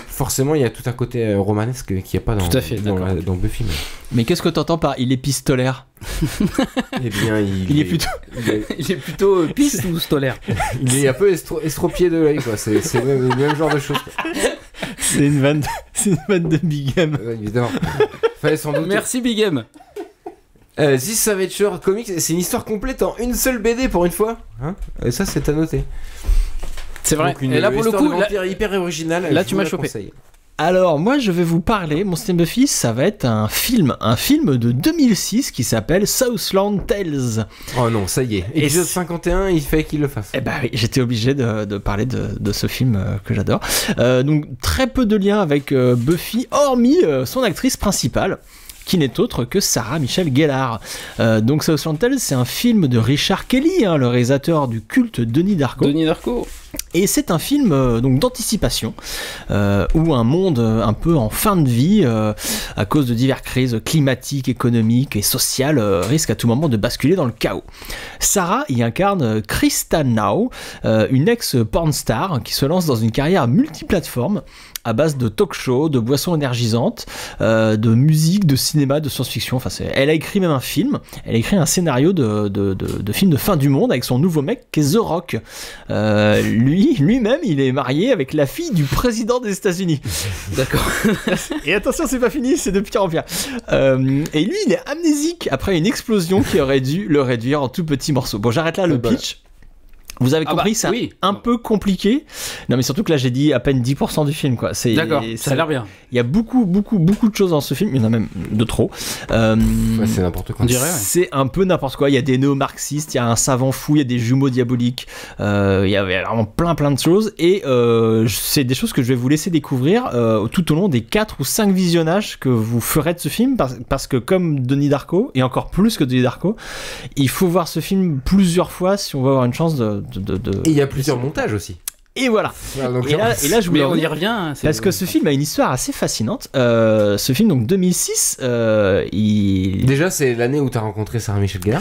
forcément il y a tout un côté romanesque qu'il n'y a pas dans Buffy. Mais qu'est-ce que t'entends par il est pistolaire? Eh bien, il est plutôt... il est plutôt piste ou stolaire. Il est un peu estropié de l'œil, quoi. C'est le même genre de choses. C'est une vanne de Big M. Ouais, évidemment. Fallait sans doute... Merci Big M. This Savage Comics, c'est une histoire complète en une seule BD pour une fois. Et ça, c'est à noter. C'est vrai. Donc, et là, pour le coup, hyper original. Là, tu m'as chopé. Alors, moi, je vais vous parler, mon Steam Buffy, ça va être un film de 2006 qui s'appelle Southland Tales. Oh non, ça y est. Épisode 51, il fait qu'il le fasse. Eh ben oui, j'étais obligé de parler de ce film que j'adore. Donc, très peu de liens avec Buffy, hormis son actrice principale, qui n'est autre que Sarah Michelle Gellar. Donc Southland Tales, c'est un film de Richard Kelly, le réalisateur du culte Denis Darko. Et c'est un film donc d'anticipation où un monde un peu en fin de vie, à cause de diverses crises climatiques, économiques et sociales, risque à tout moment de basculer dans le chaos. Sarah y incarne Krista Now, une ex-pornstar qui se lance dans une carrière multiplateforme à base de talk-show, de boissons énergisantes, de musique, de cinéma, de science-fiction. Enfin, elle a écrit même un film. Elle a écrit un scénario de film de fin du monde avec son nouveau mec qui est The Rock. Lui-même, il est marié avec la fille du président des États-Unis. D'accord. Et attention, c'est pas fini, c'est de pire en pire. Et lui, il est amnésique après une explosion qui aurait dû le réduire en tout petits morceaux. Bon, j'arrête là le pitch. Vous avez compris, c'est un peu compliqué. Non, mais surtout que là, j'ai dit à peine 10% du film, quoi. D'accord, ça a l'air bien. Il y a beaucoup de choses dans ce film. Il y en a même de trop. C'est n'importe quoi. On dirait, c'est un peu n'importe quoi. Il y a des néo-marxistes, il y a un savant fou, il y a des jumeaux diaboliques. Il y avait vraiment plein de choses. Et c'est des choses que je vais vous laisser découvrir tout au long des 4 ou 5 visionnages que vous ferez de ce film. Parce que comme Denis Darko, et encore plus que Denis Darko, il faut voir ce film plusieurs fois si on veut avoir une chance de... Et il y a plusieurs montages aussi. Et voilà. Et là, je voulais on y revient. Parce que ce film a une histoire assez fascinante. Ce film, donc 2006, Déjà, c'est l'année où t'as rencontré Sarah Michelle Gellar.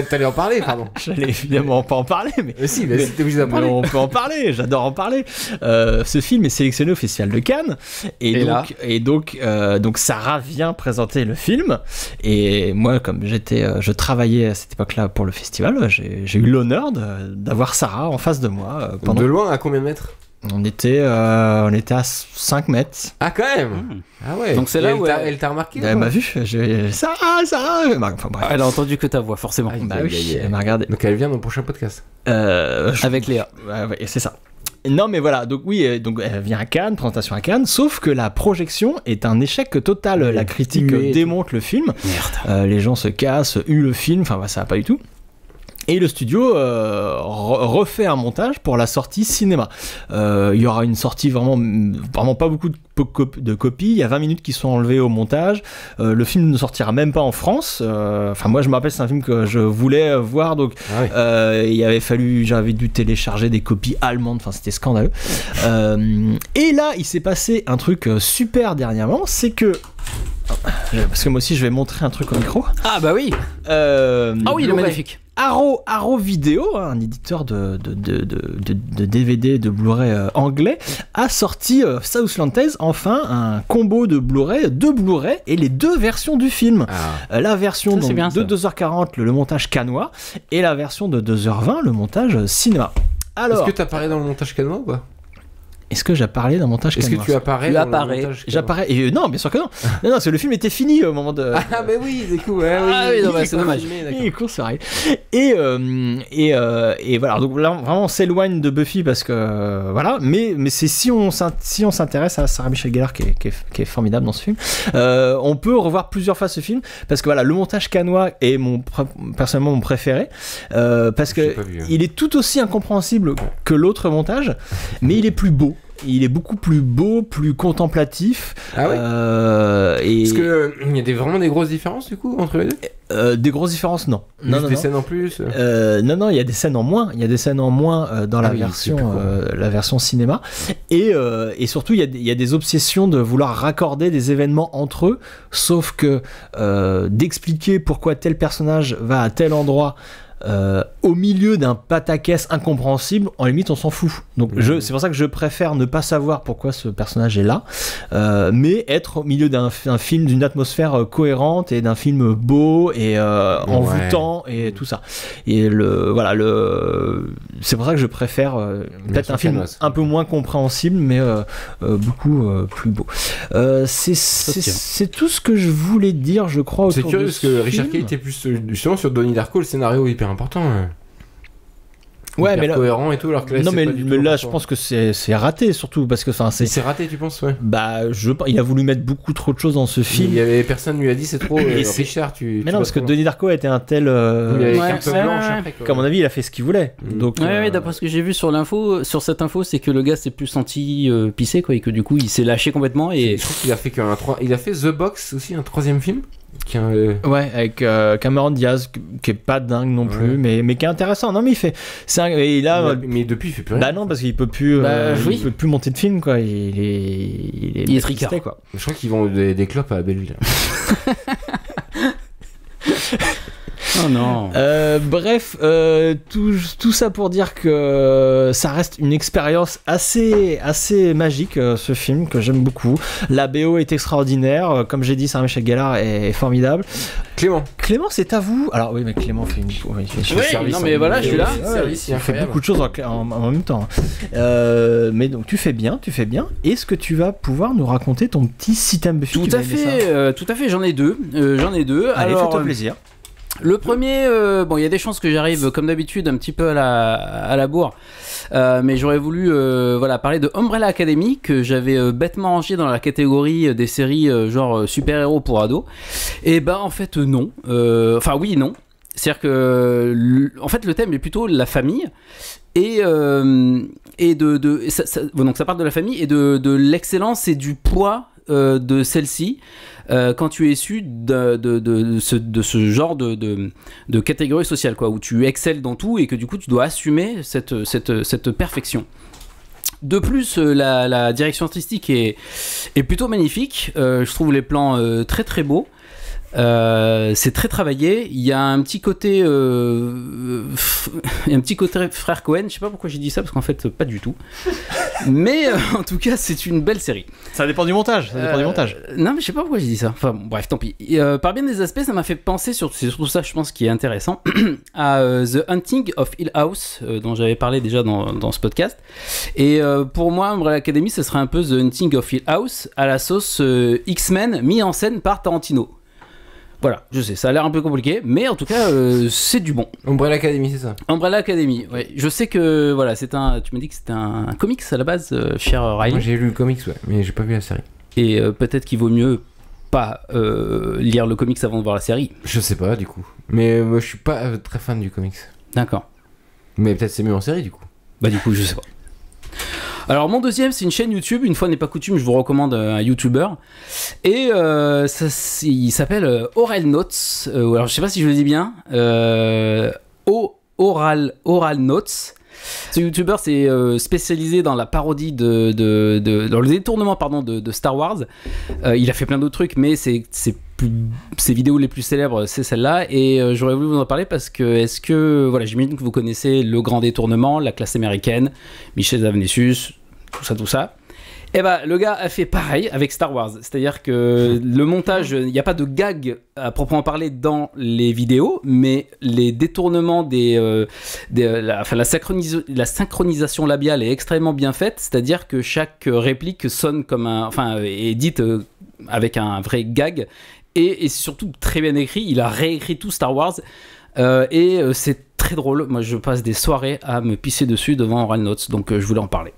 T'allais en parler, pardon. J'allais évidemment pas en parler, mais si, mais t'es obligé d'en parler. On peut en parler. J'adore en parler. Ce film est sélectionné au Festival de Cannes, et donc Sarah vient présenter le film. Et moi, comme je travaillais à cette époque-là pour le festival, j'ai eu l'honneur d'avoir Sarah en face de moi pendant. De loin. À combien de mètres? On était à 5 mètres. Ah, quand même. Ah ouais. Donc c'est là où elle t'a remarqué. Elle m'a vu. Sarah. Enfin, bref. Elle a entendu que ta voix, forcément. Elle m'a regardé. Donc elle vient dans le prochain podcast. Avec Léa. Ouais, c'est ça. Non, mais voilà, donc elle vient à Cannes, présentation à Cannes, sauf que la projection est un échec total. La critique démonte le film. Merde. Les gens se cassent, huent le film, enfin ça va pas du tout. Et le studio refait un montage pour la sortie cinéma. Il y aura une sortie vraiment pas beaucoup de copies. Il y a 20 minutes qui sont enlevées au montage. Le film ne sortira même pas en France. Enfin, moi, je me rappelle, c'est un film que je voulais voir. Donc, j'avais dû télécharger des copies allemandes. Enfin, c'était scandaleux. Et là, il s'est passé un truc super dernièrement. C'est que... Parce que moi aussi, je vais montrer un truc au micro. Ah bah oui. Oui, il est magnifique. Arrow Video, un éditeur de DVD, de Blu-ray anglais, a sorti Southland Tales, enfin un combo de Blu-ray, 2 Blu-ray et les 2 versions du film. La version donc, de 2h40, le montage cannois, et la version de 2h20, le montage cinéma. Alors, est-ce que t'as parlé dans le montage cannois ou pas? Est-ce que j'ai parlé d'un montage Est-ce cannois? que tu apparais Tu dans apparais. le montage J'apparais. Et non, bien sûr que non. Non, parce que le film était fini au moment de. Ah, mais oui, c'est cool. Ouais, Ah oui, non, bah, c'est dommage. Il est court, c'est vrai. Et voilà. Donc là, vraiment, on s'éloigne de Buffy parce que voilà. Mais c'est si on s'intéresse à Sarah Michelle Gellar qui est formidable dans ce film, on peut revoir plusieurs fois ce film parce que voilà, le montage cannois est personnellement mon préféré parce que il est tout aussi incompréhensible que l'autre montage, mais il est plus beau. Il est beaucoup plus beau, plus contemplatif. Ah ouais. Parce que il y a vraiment des grosses différences du coup entre les deux. Des grosses différences, non. Juste des scènes en plus. Non, il y a des scènes en moins. Il y a des scènes en moins dans la version cinéma. Et surtout, il y a des obsessions de vouloir raccorder des événements entre eux. Sauf que d'expliquer pourquoi tel personnage va à tel endroit. Au milieu d'un pataquès incompréhensible, en limite on s'en fout. Donc c'est pour ça que je préfère ne pas savoir pourquoi ce personnage est là, mais être au milieu d'un film d'une atmosphère cohérente et d'un film beau et envoûtant et tout ça. Et c'est pour ça que je préfère peut-être un film un peu moins compréhensible, mais beaucoup plus beau. C'est tout ce que je voulais dire, je crois. C'est curieux parce que Richard Kelly était plus justement sur Donnie Darko, le scénario hyper important. Ouais, mais là, cohérent et tout, alors que là, non, mais là, important. Je pense que c'est raté, surtout parce que c'est raté, tu penses, ouais. Bah, il a voulu mettre beaucoup trop de choses dans ce film. Il y avait personne lui a dit c'est trop. Richard, mais non, parce que Donnie Darko a été un tel. Il avait carte blanche après, qu'à mon avis, il a fait ce qu'il voulait. Donc. Ouais, d'après ce que j'ai vu sur cette info, c'est que le gars s'est plus senti pissé, quoi, et que du coup, il s'est lâché complètement. Et je trouve qu'il a fait il a fait The Box aussi, un troisième film. Ouais, avec Cameron Diaz qui est pas dingue non plus, mais qui est intéressant. Non, mais il fait. Mais depuis il fait plus rien. Bah non, parce qu'il peut plus. Il peut plus monter de film, quoi. Il est tricard, quoi. Je crois qu'ils vendent des clopes à Belleville. Oh non. Bref, tout ça pour dire que ça reste une expérience assez magique, ce film que j'aime beaucoup. La BO est extraordinaire, comme j'ai dit, Sarah Michelle Gellar est formidable. Clément, c'est à vous. Alors oui, mais Clément fait une. Non, mais voilà, je suis là. Il fait beaucoup de choses en même temps. Mais donc tu fais bien. Est-ce que tu vas pouvoir nous raconter ton petit système Buffy? Tout à fait. J'en ai deux. Allez, fais-toi plaisir. Le premier, il y a des chances que j'arrive comme d'habitude un petit peu à la bourre, mais j'aurais voulu parler de Umbrella Academy que j'avais bêtement rangé dans la catégorie des séries genre super-héros pour ados. Et en fait non, oui et non. C'est-à-dire que en fait le thème est plutôt la famille et donc ça part de la famille et de l'excellence et du poids de celle-ci. Quand tu es issu de ce genre de catégorie sociale, quoi, où tu excelles dans tout et que du coup tu dois assumer cette perfection. De plus, la direction artistique est plutôt magnifique. Je trouve les plans très très beaux. C'est très travaillé. Il y a un petit côté frère Cohen. Je sais pas pourquoi j'ai dit ça parce qu'en fait pas du tout. Mais en tout cas c'est une belle série. Ça dépend du montage. Non mais je sais pas pourquoi j'ai dit ça. Enfin bon, bref, tant pis. Par bien des aspects, ça m'a fait penser c'est surtout ça, je pense, qui est intéressant à The Hunting of Hill House dont j'avais parlé déjà dans ce podcast. Et pour moi, Umbrella Academy, ce serait un peu The Hunting of Hill House à la sauce X-Men mis en scène par Tarantino. Voilà, je sais, ça a l'air un peu compliqué, mais en tout cas, c'est du bon. Umbrella Academy, c'est ça? Umbrella Academy, ouais. Je sais que, voilà, tu m'as dit que c'était un comics à la base, cher Riley. Moi, j'ai lu le comics, ouais, mais j'ai pas vu la série. Et peut-être qu'il vaut mieux pas lire le comics avant de voir la série. Je sais pas, du coup. Mais moi, je suis pas très fan du comics. D'accord. Mais peut-être c'est mieux en série, du coup. Bah, du coup, je sais pas. Alors mon deuxième, c'est une chaîne YouTube, une fois n'est pas coutume, je vous recommande un YouTuber, et il s'appelle Oral Notes, alors je sais pas si je le dis bien, Oral Notes. Ce YouTuber c'est spécialisé dans la parodie dans le détournement de Star Wars. Il a fait plein d'autres trucs, mais ses vidéos les plus célèbres, c'est celle-là. Et j'aurais voulu vous en parler parce que j'imagine que vous connaissez Le Grand Détournement, La Classe américaine, Michel Avnesius, tout ça. Et bah le gars a fait pareil avec Star Wars, c'est-à-dire que le montage, il n'y a pas de gag à proprement parler dans les vidéos, mais les détournements la synchronisation labiale est extrêmement bien faite, c'est-à-dire que chaque réplique sonne comme est dite avec un vrai gag, et c'est surtout très bien écrit. Il a réécrit tout Star Wars, et c'est très drôle. Moi je passe des soirées à me pisser dessus devant Oral Notes, donc je voulais en parler.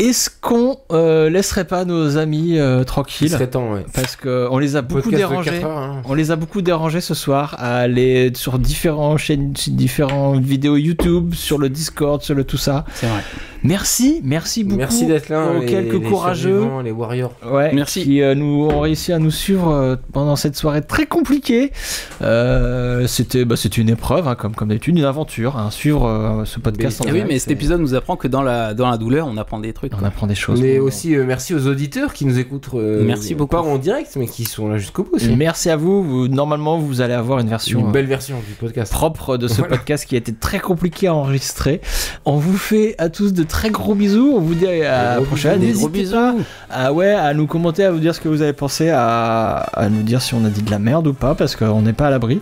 Est-ce qu'on laisserait pas nos amis tranquilles ? Il serait temps, ouais. Parce qu'on les a beaucoup dérangés. De 4 heures, hein. On les a beaucoup dérangés ce soir à aller sur différentes chaînes, différentes vidéos YouTube, sur le Discord, sur le tout ça. C'est vrai. Merci beaucoup. Merci d'être là, quelques courageux, les warriors. Ouais, merci. Qui nous ont réussi à nous suivre pendant cette soirée très compliquée. C'était une épreuve, hein, comme d'habitude, une aventure, hein, suivre ce podcast. Oui, mais cet épisode nous apprend que dans la douleur, on apprend des trucs. On apprend des choses. Mais aussi, merci aux auditeurs qui nous écoutent. Merci beaucoup. Pas en direct, mais qui sont là jusqu'au bout aussi. Merci à vous. Normalement, vous allez avoir une belle version du podcast. Propre de ce podcast qui a été très compliqué à enregistrer. On vous fait à tous de très gros bisous. On vous dit à la prochaine. N'hésitez pas à nous commenter, à vous dire ce que vous avez pensé, à nous dire si on a dit de la merde ou pas, parce qu'on n'est pas à l'abri.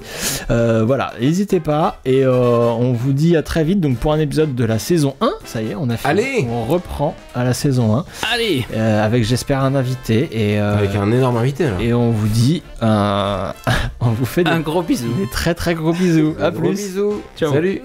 Voilà, n'hésitez pas. Et on vous dit à très vite donc pour un épisode de la saison 1. Ça y est, on a fait. Allez, on reprend à la saison 1. Allez, avec j'espère un invité. Et, avec un énorme invité là. Et on vous dit on vous fait un gros bisou. Des très très gros bisous. À plus. Gros bisous. Ciao. Salut.